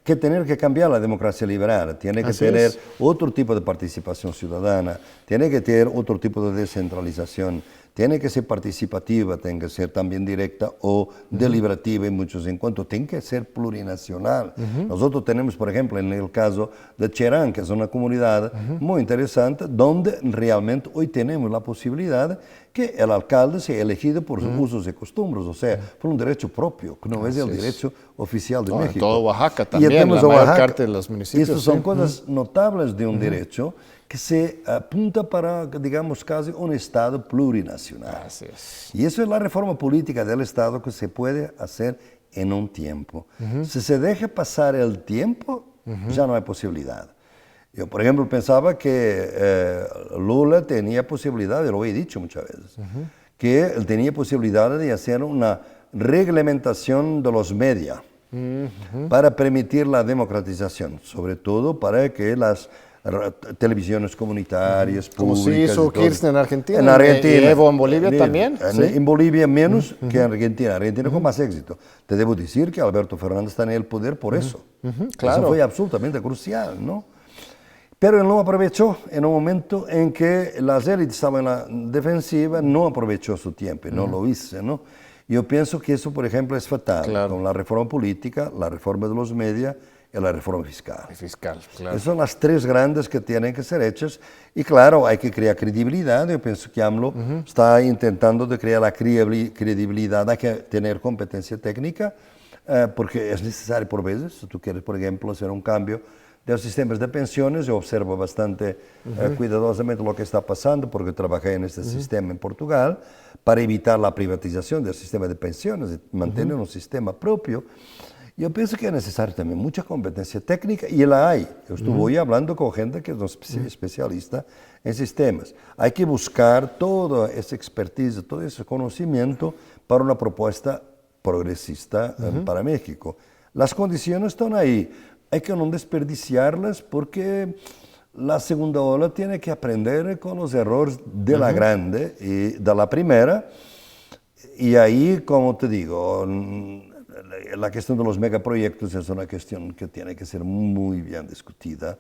que tener que cambiar la democracia liberal, tiene que tener otro tipo de participación ciudadana, tiene que tener otro tipo de descentralización, tiene que ser participativa, tiene que ser también directa o deliberativa en muchos encuentros, tiene que ser plurinacional. Nosotros tenemos, por ejemplo, en el caso de Cherán, que es una comunidad muy interesante, donde realmente hoy tenemos la posibilidad que el alcalde sea elegido por sus usos y costumbres, o sea, por un derecho propio, que no es el derecho oficial de México. En todo Oaxaca Y también, tenemos la mayor Oaxaca. parte de los municipios. Estas son cosas notables de un derecho que se apunta para, digamos, casi un Estado plurinacional. Así es. Y eso es la reforma política del Estado que se puede hacer en un tiempo. Si se deja pasar el tiempo, ya no hay posibilidad. Yo, por ejemplo, pensaba que Lula tenía posibilidad, y lo he dicho muchas veces, que él tenía posibilidad de hacer una reglamentación de los medios para permitir la democratización, sobre todo para que las televisiones comunitarias, Como públicas... se hizo y todo. Kirchner en Argentina. En Argentina. Y Evo en Bolivia también. En Bolivia menos que en Argentina. Argentina con más éxito. Te debo decir que Alberto Fernández está en el poder por eso. Claro. Eso fue absolutamente crucial, ¿no? Pero él no aprovechó en un momento en que las élites estaban en la defensiva, no aprovechó su tiempo, no lo hizo, ¿no? Yo pienso que eso, por ejemplo, es fatal con la reforma política, la reforma de los medios y la reforma fiscal. Fiscal, claro. Esas son las tres grandes que tienen que ser hechas. Y claro, hay que crear credibilidad. Yo pienso que AMLO está intentando de crear la credibilidad. Hay que tener competencia técnica, porque es necesario por veces. Si tú quieres, por ejemplo, hacer un cambio de los sistemas de pensiones, yo observo bastante cuidadosamente lo que está pasando, porque trabajé en este sistema en Portugal, para evitar la privatización del sistema de pensiones y mantener un sistema propio. Yo pienso que es necesario también mucha competencia técnica, y la hay. Yo estuve hoy hablando con gente que es especialista en sistemas. Hay que buscar toda esa expertise, todo ese conocimiento para una propuesta progresista para México. Las condiciones están ahí. Hay que no desperdiciarlas, porque la segunda ola tiene que aprender con los errores de la grande y de la primera. Y ahí, como te digo, la cuestión de los megaproyectos es una cuestión que tiene que ser muy bien discutida.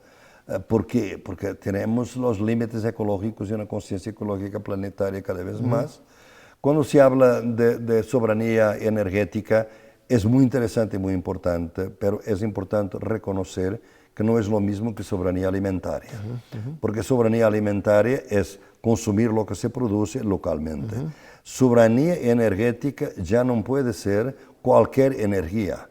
¿Por qué? Porque tenemos los límites ecológicos y una conciencia ecológica planetaria cada vez más. Cuando se habla de soberanía energética, es muy interesante y muy importante, pero es importante reconocer que no es lo mismo que soberanía alimentaria. Porque soberanía alimentaria es consumir lo que se produce localmente. Soberanía energética ya no puede ser cualquier energía,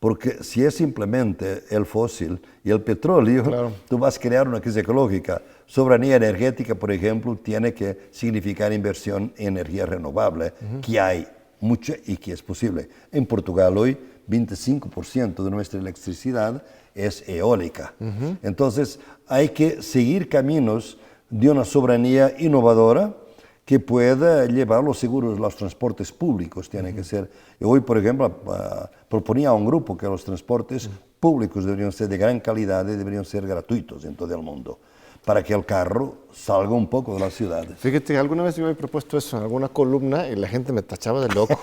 porque si es simplemente el fósil y el petróleo, tú vas a crear una crisis ecológica. Soberanía energética, por ejemplo, tiene que significar inversión en energía renovable, que hay mucha y que es posible. En Portugal hoy, 25% de nuestra electricidad es eólica. Entonces, hay que seguir caminos de una soberanía innovadora que pueda llevar los seguros, los transportes públicos. Tiene que ser. Hoy, por ejemplo, proponía a un grupo que los transportes públicos deberían ser de gran calidad y deberían ser gratuitos en todo el mundo, para que el carro salga un poco de las ciudades. Fíjate, alguna vez yo me he propuesto eso en alguna columna y la gente me tachaba de loco.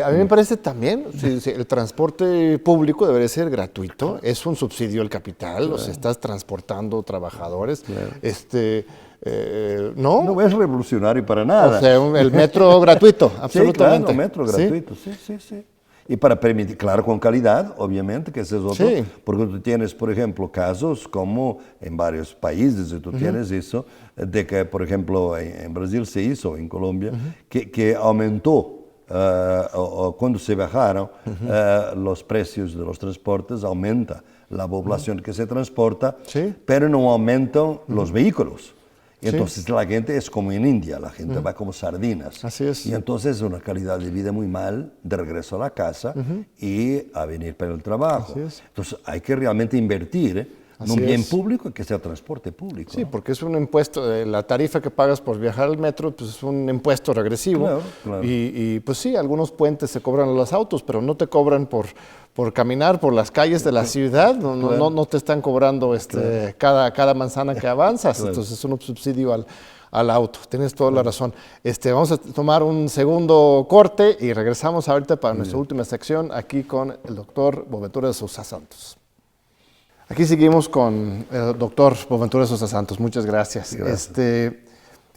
A mí me parece también, el transporte público debería ser gratuito, es un subsidio al capital, o sea, estás transportando trabajadores. ¿No? No es revolucionario para nada. O sea, el metro gratuito, absolutamente. Sí, claro, metro gratuito, sí. Y para permitir, claro, con calidad, obviamente, que ese es otro, porque tú tienes, por ejemplo, casos como en varios países, tú tienes eso, de que, por ejemplo, en Brasil se hizo, en Colombia, que aumentó, cuando se bajaron los precios de los transportes, aumenta la población que se transporta, pero no aumentan los vehículos. Y entonces la gente es como en India, la gente va como sardinas. Así es. Y entonces una calidad de vida muy mal de regreso a la casa y a venir para el trabajo. Así es. Entonces hay que realmente invertir en un bien público que sea transporte público. Sí, ¿no? porque es un impuesto, la tarifa que pagas por viajar al metro, pues es un impuesto regresivo. Claro. Y pues sí, algunos puentes se cobran a los autos, pero no te cobran por caminar por las calles de la ciudad, no te están cobrando cada manzana que avanzas, entonces es un subsidio al auto. Tienes toda la razón. Vamos a tomar un segundo corte y regresamos ahorita para nuestra última sección aquí con el doctor Boaventura de Sousa Santos. Aquí seguimos con el doctor Boaventura de Sousa Santos. Muchas gracias.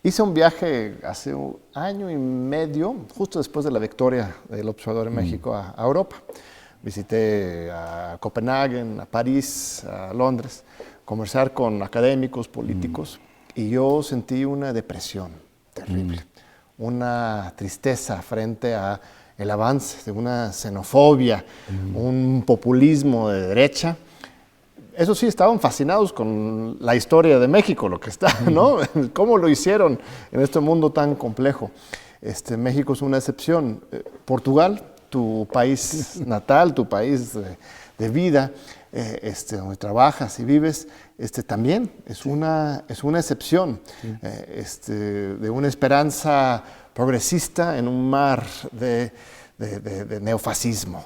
Hice un viaje hace un año y medio, justo después de la victoria del observador en México a Europa. Visité a Copenhague, a París, a Londres, conversar con académicos, políticos, y yo sentí una depresión. terrible. Una tristeza frente a el avance de una xenofobia, un populismo de derecha. Eso sí, estaban fascinados con la historia de México, lo que está, ¿no? ¿Cómo lo hicieron en este mundo tan complejo? México es una excepción. Portugal, tu país natal, tu país de vida, donde trabajas y vives, también es una excepción de una esperanza progresista en un mar de neofascismo.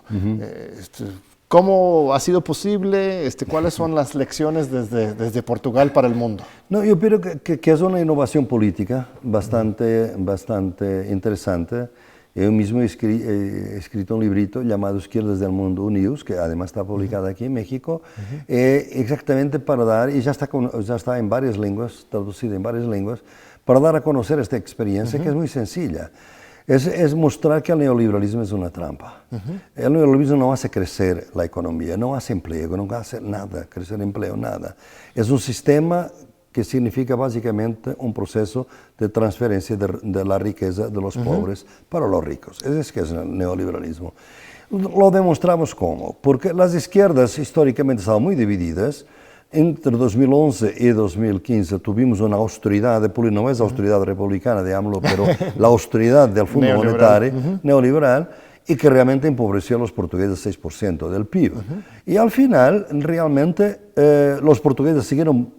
¿Cómo ha sido posible? ¿Cuáles son las lecciones desde Portugal para el mundo? No, yo creo que es una innovación política bastante interesante. Yo mismo he escrito un librito llamado Izquierdas del Mundo News, que además está publicado aquí en México, exactamente para dar, y ya está en varias lenguas, traducido en varias lenguas, para dar a conocer esta experiencia que es muy sencilla. Es mostrar que el neoliberalismo es una trampa. El neoliberalismo no hace crecer la economía, no hace empleo, no hace nada, crecer empleo, nada. Es un sistema que significa básicamente un proceso de transferencia de la riqueza de los pobres para los ricos. Eso es que es el neoliberalismo. Lo demostramos ¿cómo? Porque las izquierdas históricamente estaban muy divididas. Entre 2011 y 2015 tuvimos una austeridad de política, no es la austeridad republicana de AMLO, pero la austeridad del Fondo Monetario neoliberal, y que realmente empobreció a los portugueses 6% del PIB. Y al final, realmente, los portugueses siguieron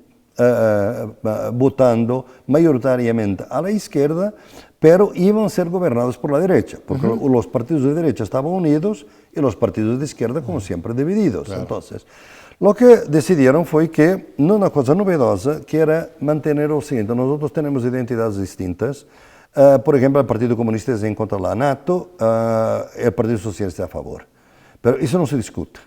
votando mayoritariamente a la izquierda, pero iban a ser gobernados por la derecha, porque los partidos de derecha estaban unidos y los partidos de izquierda, como siempre, divididos. Claro. Entonces, lo que decidieron fue que, no una cosa novedosa, que era mantener lo siguiente: nosotros tenemos identidades distintas. Por ejemplo, el Partido Comunista es en contra de la NATO, el Partido Socialista a favor. Pero eso no se discute.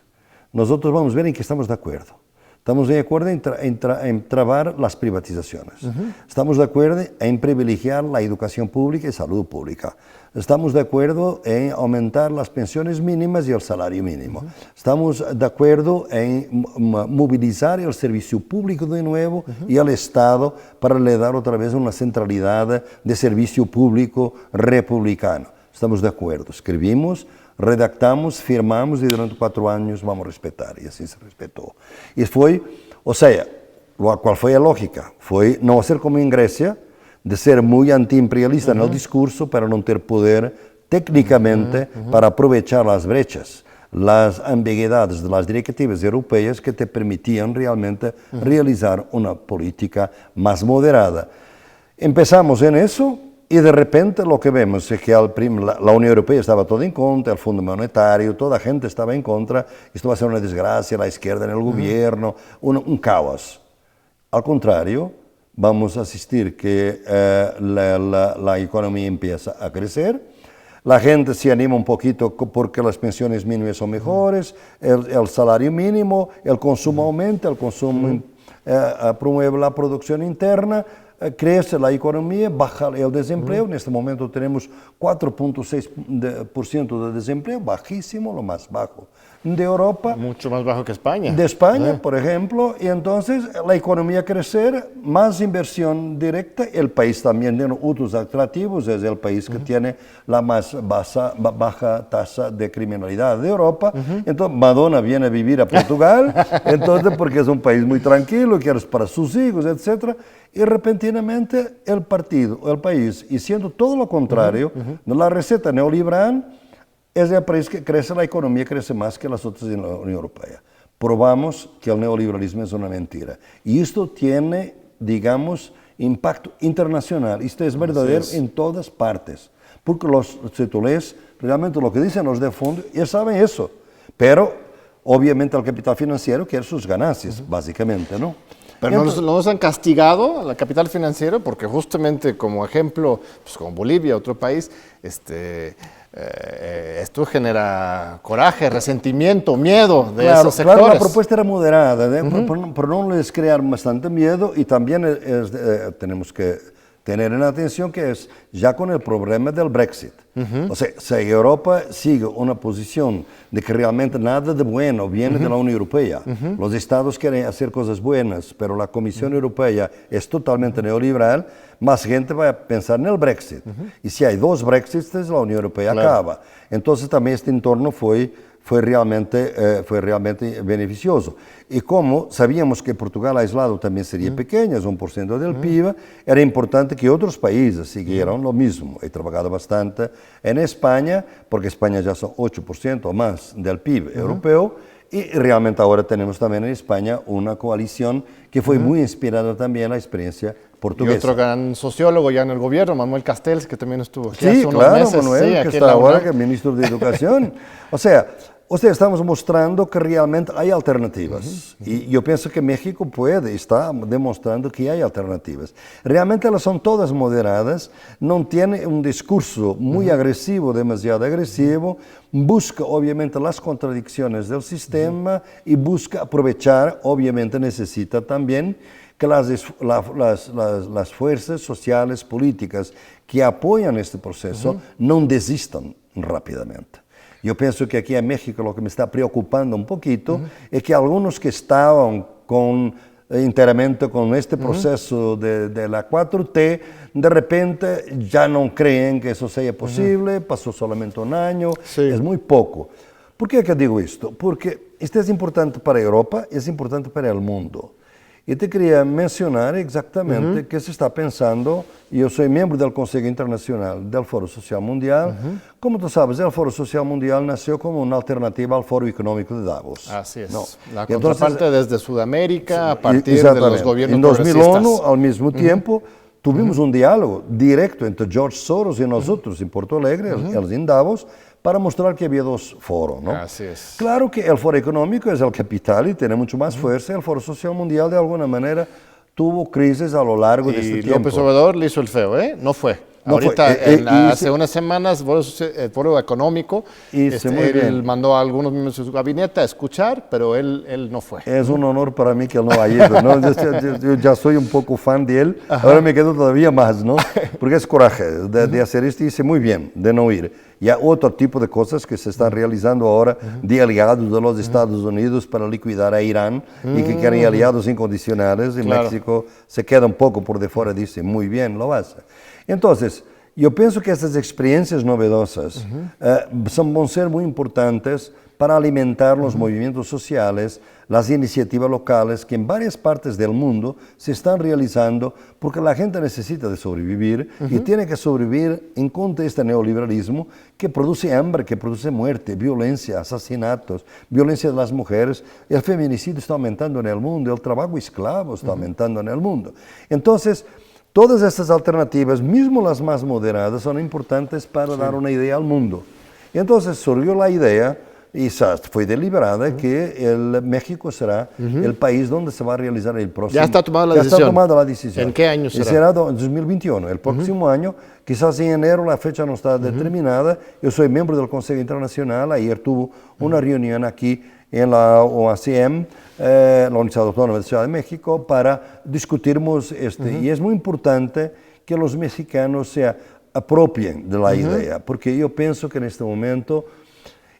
Nosotros vamos a ver en qué estamos de acuerdo. Estamos de acuerdo en trabar las privatizaciones. Estamos de acuerdo en privilegiar la educación pública y salud pública. Estamos de acuerdo en aumentar las pensiones mínimas y el salario mínimo. Estamos de acuerdo en movilizar el servicio público de nuevo y al Estado para le dar otra vez una centralidad de servicio público republicano. Estamos de acuerdo. Escribimos, redactamos, firmamos y durante 4 años vamos a respetar, y así se respetó. Y fue, o sea, ¿cuál fue la lógica? Fue no hacer como en Grecia, de ser muy antiimperialista en el discurso, pero no tener poder técnicamente para aprovechar las brechas, las ambigüedades de las directivas europeas que te permitían realmente realizar una política más moderada. Empezamos en eso. Y de repente lo que vemos es que la Unión Europea estaba toda en contra, el Fondo Monetario, toda la gente estaba en contra, esto va a ser una desgracia, la izquierda en el gobierno, un caos. Al contrario, vamos a asistir que la economía empieza a crecer, la gente se anima un poquito porque las pensiones mínimas son mejores, el salario mínimo, el consumo aumenta, el consumo promueve la producción interna, crece la economía, baja el desempleo. En este momento tenemos 4.6% de desempleo, bajísimo, lo más bajo de Europa. Mucho más bajo que España. De España, por ejemplo. Y entonces la economía crecer, más inversión directa. El país también tiene otros atractivos, es el país que tiene la más baja tasa de criminalidad de Europa. Entonces Madonna viene a vivir a Portugal, entonces porque es un país muy tranquilo, quiere para sus hijos, etc. Y repentinamente el país, y siendo todo lo contrario, la receta neoliberal es el país que crece, la economía crece más que las otras en la Unión Europea. Probamos que el neoliberalismo es una mentira. Y esto tiene, digamos, impacto internacional. Esto es verdadero en todas partes. Porque si tú lees realmente lo que dicen los de fondo, ya saben eso. Pero, obviamente, el capital financiero quiere sus ganancias, básicamente, ¿no? Pero no nos han castigado al capital financiero porque justamente como ejemplo, pues como Bolivia, otro país, esto genera coraje, resentimiento, miedo de esos sectores. Claro, la propuesta era moderada, pero no les crear bastante miedo y también tenemos que tener en atención que es ya con el problema del Brexit. O sea, si Europa sigue una posición de que realmente nada de bueno viene de la Unión Europea, los estados quieren hacer cosas buenas, pero la Comisión Europea es totalmente neoliberal, más gente va a pensar en el Brexit. Y si hay dos Brexits, la Unión Europea acaba. Entonces también este entorno fue realmente beneficioso. Y como sabíamos que Portugal aislado también sería pequeño, es 1% del PIB, era importante que otros países siguieran lo mismo. He trabajado bastante en España, porque España ya son 8% o más del PIB europeo, y realmente ahora tenemos también en España una coalición que fue muy inspirada también en la experiencia portuguesa. Y otro gran sociólogo ya en el gobierno, Manuel Castells, que también estuvo aquí sí, hace unos claro, meses. Manuel, Sí, que está ahora que es ministro de Educación. O sea, estamos mostrando que realmente hay alternativas. Y yo pienso que México está demostrando que hay alternativas. Realmente elas son todas moderadas, no tiene un discurso muy agresivo, demasiado agresivo, busca obviamente las contradicciones del sistema y busca aprovechar, obviamente necesita también que las fuerzas sociales, políticas que apoyan este proceso no desistan rápidamente. Yo pienso que aquí en México lo que me está preocupando un poquito es que algunos que estaban enteramente con este proceso de la 4T, de repente ya no creen que eso sea posible, pasó solamente un año, es muy poco. ¿Por qué que digo esto? Porque esto es importante para Europa, es importante para el mundo. Y te quería mencionar exactamente qué se está pensando. Yo soy miembro del Consejo Internacional del Foro Social Mundial. Como tú sabes, el Foro Social Mundial nació como una alternativa al Foro Económico de Davos. Así es. ¿no? La contraparte desde Sudamérica a partir de los gobiernos en 2001, al mismo tiempo, tuvimos un diálogo directo entre George Soros y nosotros en Porto Alegre, en Davos, para mostrar que había dos foros, ¿no? Así es. Claro que el Foro Económico es el capital y tiene mucho más fuerza. El Foro Social Mundial, de alguna manera, tuvo crisis a lo largo de este tiempo. López Obrador le hizo el feo, ¿eh? No fue. No Ahorita, fue. hace unas semanas, el Foro Económico, él mandó a algunos miembros de su gabinete a escuchar, pero él no fue. Es un honor para mí que él no haya ido, ¿no? Yo ya soy un poco fan de él, ahora me quedo todavía más, ¿no? Porque es coraje de hacer esto y hice muy bien de no ir. Y hay otro tipo de cosas que se están realizando ahora de aliados de los Estados Unidos para liquidar a Irán y que quieren aliados incondicionales y México se queda un poco por de fuera, dice, muy bien, lo hace. Entonces, yo pienso que estas experiencias novedosas van a ser muy importantes para alimentar los movimientos sociales, las iniciativas locales que en varias partes del mundo se están realizando porque la gente necesita de sobrevivir y tiene que sobrevivir en contra de este neoliberalismo que produce hambre, que produce muerte, violencia, asesinatos, violencia de las mujeres. El feminicidio está aumentando en el mundo, el trabajo esclavo está aumentando en el mundo. Entonces, todas estas alternativas, mismo las más moderadas, son importantes para dar una idea al mundo. Y entonces surgió la idea, y fue deliberada, que México será el país donde se va a realizar el próximo. Ya está tomada la decisión. Ya está tomada la decisión. ¿En qué año será? Será en 2021, el próximo año, quizás en enero, la fecha no está determinada. Yo soy miembro del Consejo Internacional, ayer tuvo una reunión aquí en la OACM, la Universidad Autónoma de Ciudad de México, para discutirmos y es muy importante que los mexicanos se apropien de la idea, porque yo pienso que en este momento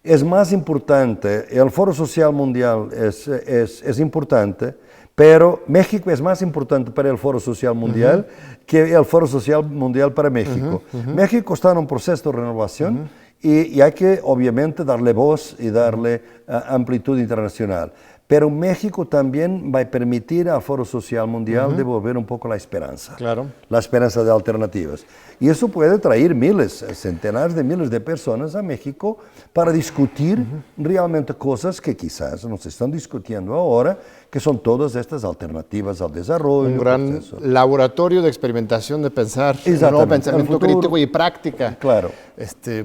es más importante, el Foro Social Mundial es importante, pero México es más importante para el Foro Social Mundial que el Foro Social Mundial para México. México está en un proceso de renovación y hay que obviamente darle voz y darle amplitud internacional. Pero México también va a permitir al Foro Social Mundial devolver un poco la esperanza. Claro. La esperanza de alternativas. Y eso puede traer miles, centenares de miles de personas a México para discutir realmente cosas que quizás no se están discutiendo ahora, que son todas estas alternativas al desarrollo. Un gran laboratorio de experimentación de pensar, un nuevo pensamiento crítico y práctica. Claro.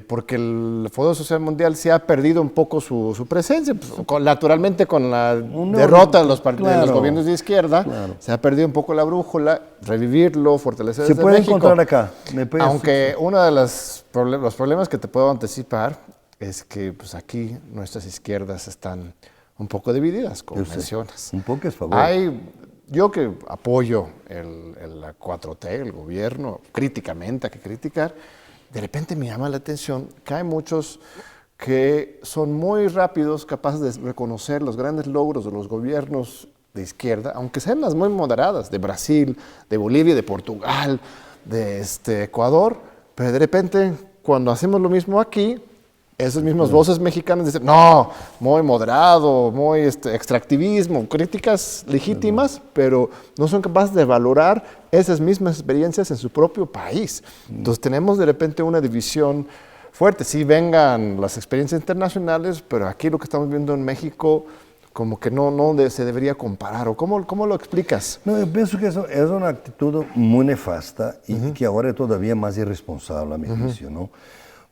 Porque el Foro Social Mundial se ha perdido un poco su presencia, pues, naturalmente con la derrota de los gobiernos de izquierda, se ha perdido un poco la brújula, revivirlo, fortalecer desde México. Se puede encontrar acá. Aunque uno de los problemas que te puedo anticipar es que pues, aquí nuestras izquierdas están un poco divididas, como mencionas. Un poco es favor. Hay yo que apoyo la 4T, el gobierno, críticamente, hay que criticar, de repente me llama la atención que hay muchos que son muy rápidos, capaces de reconocer los grandes logros de los gobiernos de izquierda, aunque sean las muy moderadas, de Brasil, de Bolivia, de Portugal, de Ecuador, pero de repente cuando hacemos lo mismo aquí, esas mismas voces mexicanas dicen, no, muy moderado, muy extractivismo, críticas legítimas, pero no son capaces de valorar esas mismas experiencias en su propio país. Entonces tenemos de repente una división fuerte. Sí vengan las experiencias internacionales, pero aquí lo que estamos viendo en México como que no se debería comparar. ¿O cómo lo explicas? No, yo pienso que eso es una actitud muy nefasta y que ahora es todavía más irresponsable, a mi juicio, ¿no?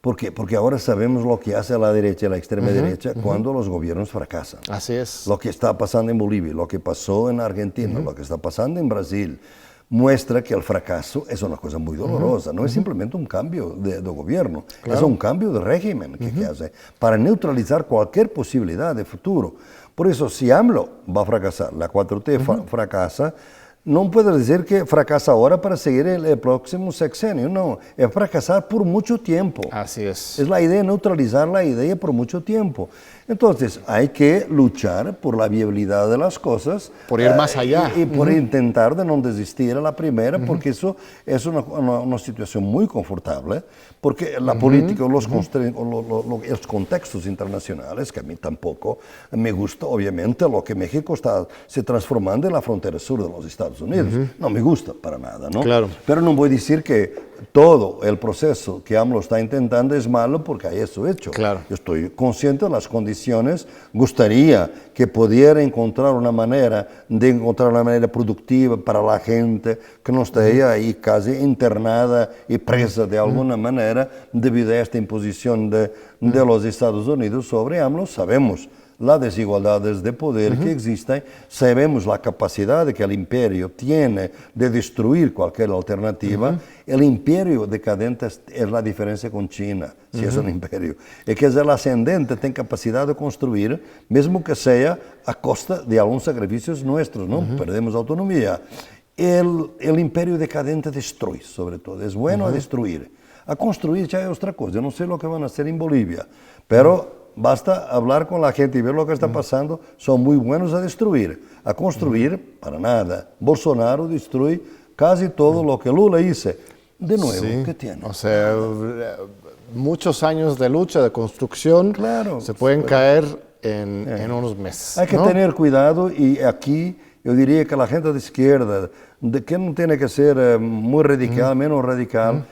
¿Por qué? Porque ahora sabemos lo que hace la derecha, la extrema derecha, cuando los gobiernos fracasan. Así es. Lo que está pasando en Bolivia, lo que pasó en Argentina, lo que está pasando en Brasil, muestra que el fracaso es una cosa muy dolorosa. No es simplemente un cambio de gobierno, es un cambio de régimen que hace para neutralizar cualquier posibilidad de futuro. Por eso, si AMLO va a fracasar, la 4T fracasa, no puede decir que fracasa ahora para seguir el próximo sexenio, no, es fracasar por mucho tiempo. Así es. Es la idea de neutralizar la idea por mucho tiempo. Entonces, hay que luchar por la viabilidad de las cosas. Por ir más allá. Y por intentar de no desistir a la primera, porque eso es una situación muy confortable, porque la política, los contextos internacionales, que a mí tampoco me gusta, obviamente, lo que México está se transformando en la frontera sur de los Estados Unidos. No me gusta para nada, ¿no? Claro. Pero no voy a decir que todo el proceso que AMLO está intentando es malo porque hay eso hecho. Claro. Yo estoy consciente de las condiciones, gustaría que pudiera encontrar una manera productiva para la gente que no esté ahí casi internada y presa de alguna manera debido a esta imposición de los Estados Unidos sobre AMLO. Sabemos las desigualdades de poder que existen, sabemos la capacidad que el imperio tiene de destruir cualquier alternativa. El imperio decadente es la diferencia con China, si es un imperio. Es que el ascendente tiene capacidad de construir, mismo que sea a costa de algunos sacrificios nuestros, ¿no? Perdemos autonomía. El imperio decadente destruye, sobre todo. Es bueno a destruir. A construir ya es otra cosa. Yo no sé lo que van a hacer en Bolivia, pero basta hablar con la gente y ver lo que está pasando. Son muy buenos a destruir. A construir, para nada. Bolsonaro destruye casi todo lo que Lula hizo. De nuevo, ¿qué tiene? O sea, muchos años de lucha, de construcción, se pueden caer en unos meses. Hay que tener cuidado y aquí yo diría que la gente de izquierda, que no tiene que ser muy radical, menos radical,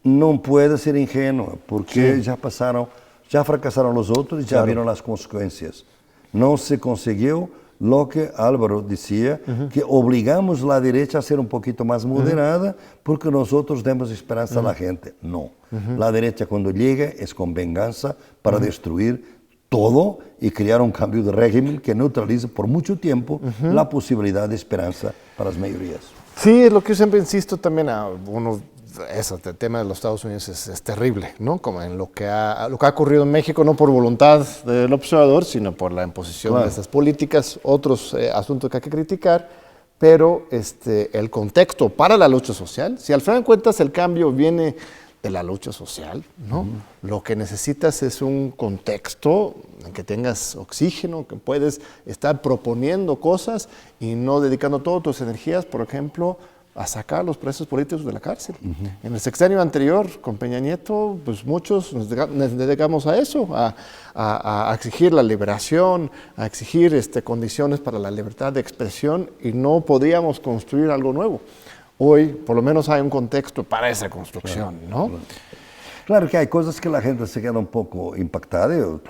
no puede ser ingenuo, porque ya fracasaron los otros y ya vieron las consecuencias. No se consiguió lo que Álvaro decía, que obligamos a la derecha a ser un poquito más moderada porque nosotros damos esperanza a la gente. No, la derecha cuando llega es con venganza para destruir todo y crear un cambio de régimen que neutralice por mucho tiempo la posibilidad de esperanza para las mayorías. Sí, es lo que yo siempre insisto también a uno. El tema de los Estados Unidos es terrible, ¿no? Como en lo que ha ocurrido en México, no por voluntad del observador, sino por la imposición de esas políticas, otros asuntos que hay que criticar, pero el contexto para la lucha social, si al final de cuentas el cambio viene de la lucha social, ¿no? Lo que necesitas es un contexto en que tengas oxígeno, que puedes estar proponiendo cosas y no dedicando todas tus energías, por ejemplo, a sacar a los presos políticos de la cárcel. En el sexenio anterior, con Peña Nieto, pues muchos nos dedicamos a eso, a exigir la liberación, a exigir condiciones para la libertad de expresión y no podíamos construir algo nuevo. Hoy, por lo menos, hay un contexto para esa construcción, ¿no? Claro que hay cosas que la gente se queda un poco impactada, yo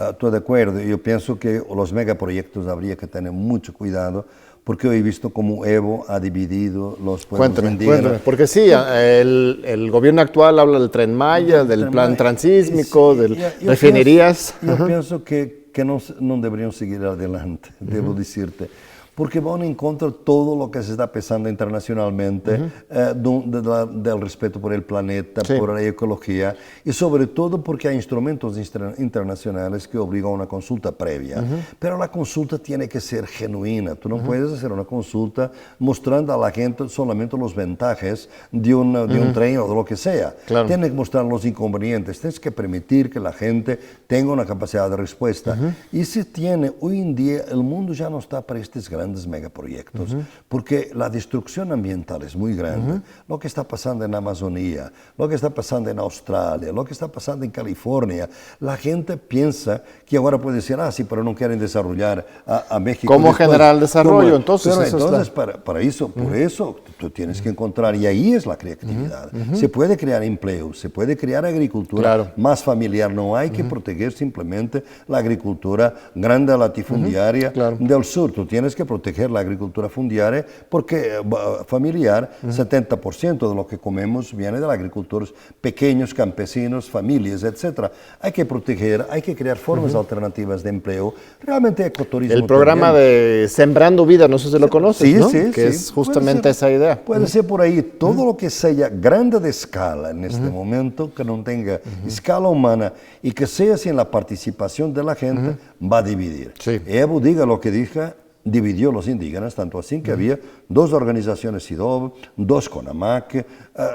estoy de acuerdo. Yo pienso que los megaproyectos habría que tener mucho cuidado, porque he visto cómo Evo ha dividido los pueblos indígenas. Cuéntame, porque sí, el gobierno actual habla del Tren Maya, del plan transísmico, de refinerías. Yo pienso que no deberían seguir adelante, debo decirte. porque van en contra de todo lo que se está pensando internacionalmente, del respeto por el planeta, por la ecología, y sobre todo porque hay instrumentos internacionales que obligan a una consulta previa. Pero la consulta tiene que ser genuina. Tú no puedes hacer una consulta mostrando a la gente solamente los ventajas de un tren o de lo que sea. Claro. Tienes que mostrar los inconvenientes, tienes que permitir que la gente tenga una capacidad de respuesta. Y se tiene, hoy en día, el mundo ya no está para estos grandes megaproyectos, porque la destrucción ambiental es muy grande. Lo que está pasando en Amazonía, lo que está pasando en Australia, lo que está pasando en California, la gente piensa que ahora puede decir, sí, pero no quieren desarrollar a México. ¿Cómo después. generar el desarrollo? Entonces, pero eso entonces está... para eso, por eso tú tienes que encontrar, y ahí es la creatividad. Se puede crear empleo, se puede crear agricultura más familiar. No hay que proteger simplemente la agricultura grande latifundiaria del sur. Tú tienes que proteger la agricultura fundiaria porque familiar, 70% de lo que comemos viene de la agricultura, pequeños campesinos, familias, etc. Hay que proteger, hay que crear formas alternativas de empleo. Realmente ecoturismo. El programa de Sembrando Vida, no sé si lo conoces, ¿no? Sí, que es justamente esa idea. Puede ser por ahí. Todo lo que sea grande de escala en este momento, que no tenga escala humana y que sea sin la participación de la gente, va a dividir. Evo diga lo que diga, dividió los indígenas, tanto así que había 2 organizaciones SIDOB, 2 CONAMAC,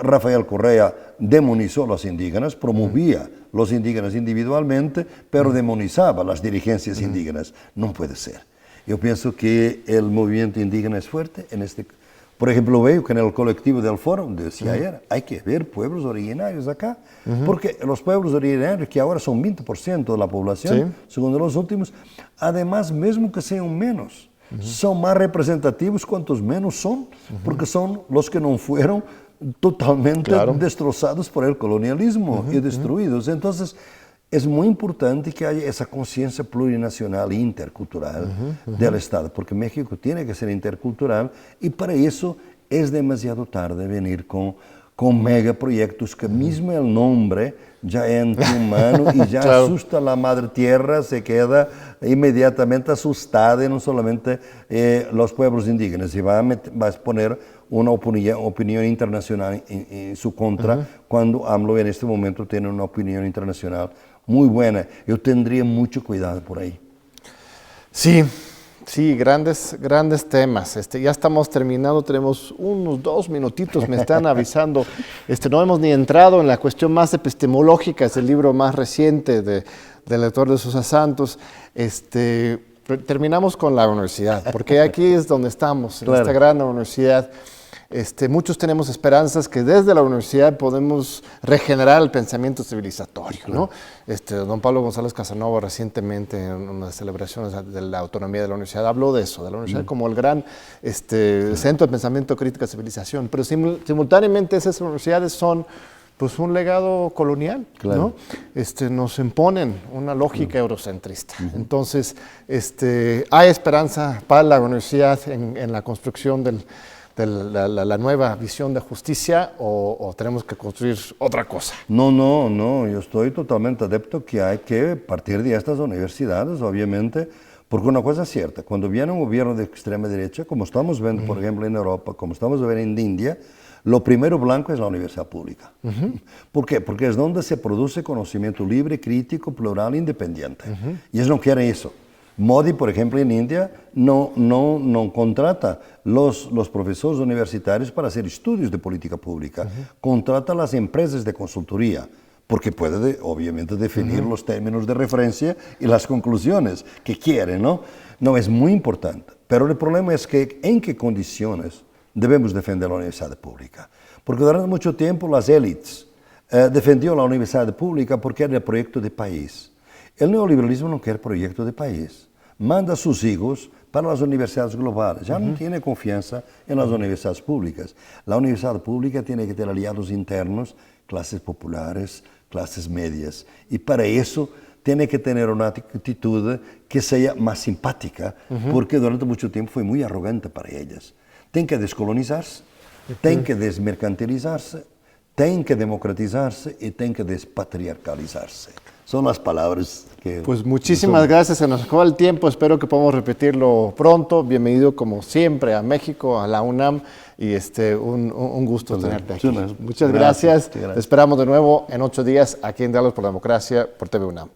Rafael Correa demonizó a los indígenas, promovía los indígenas individualmente, pero demonizaba las dirigencias indígenas. No puede ser. Yo pienso que el movimiento indígena es fuerte en este. Por ejemplo, veo que en el colectivo del foro, decía ayer, hay que ver pueblos originarios acá, porque los pueblos originarios, que ahora son 20% de la población, según los últimos, además, mismo que sean menos, son más representativos cuantos menos son, porque son los que no fueron totalmente destrozados por el colonialismo y destruidos. Entonces, es muy importante que haya esa conciencia plurinacional e intercultural del Estado, porque México tiene que ser intercultural y para eso es demasiado tarde venir con megaproyectos que mismo el nombre ya es anti-humano y ya asusta a la madre tierra, se queda inmediatamente asustada y no solamente los pueblos indígenas, y va a poner una opinión internacional en su contra cuando AMLO en este momento tiene una opinión internacional muy buena. Yo tendría mucho cuidado por ahí. Sí, grandes temas. Ya estamos terminando, tenemos unos 2 minutitos, me están avisando. No hemos ni entrado en la cuestión más epistemológica, es el libro más reciente del autor de Sousa Santos. Terminamos con la universidad, porque aquí es donde estamos, en esta gran universidad. Muchos tenemos esperanzas que desde la universidad podemos regenerar el pensamiento civilizatorio, ¿no? Don Pablo González Casanova recientemente en una de las celebraciones de la autonomía de la universidad habló de eso, de la universidad como el gran centro de pensamiento crítica civilización, pero simultáneamente esas universidades son pues un legado colonial, ¿no? Nos imponen una lógica eurocentrista. Entonces, hay esperanza para la universidad en la construcción de la nueva visión de justicia o tenemos que construir otra cosa? No, yo estoy totalmente adepto que hay que partir de estas universidades, obviamente, porque una cosa es cierta, cuando viene un gobierno de extrema derecha, como estamos viendo, por ejemplo, en Europa, como estamos viendo en India, lo primero blanco es la universidad pública. ¿Por qué? Porque es donde se produce conocimiento libre, crítico, plural, independiente. Y ellos no quieren eso. Modi, por ejemplo, en India no contrata los profesores universitarios para hacer estudios de política pública, contrata las empresas de consultoría, porque puede obviamente definir los términos de referencia y las conclusiones que quiere, ¿no? No, es muy importante, pero el problema es que en qué condiciones debemos defender la universidad pública, porque durante mucho tiempo las élites defendieron la universidad pública porque era el proyecto de país. El neoliberalismo no quiere proyecto de país. Manda a sus hijos para las universidades globales. Ya no tiene confianza en las universidades públicas. La universidad pública tiene que tener aliados internos, clases populares, clases medias. Y para eso tiene que tener una actitud que sea más simpática, porque durante mucho tiempo fue muy arrogante para ellas. Tiene que descolonizarse, tiene que desmercantilizarse, tiene que democratizarse y tiene que despatriarcalizarse. Son las palabras que... Pues muchísimas gracias, se nos acabó el tiempo, espero que podamos repetirlo pronto. Bienvenido como siempre a México, a la UNAM, y un gusto tenerte aquí. Muchas gracias. Te esperamos de nuevo en 8 días aquí en Diálogos por la Democracia por TV UNAM.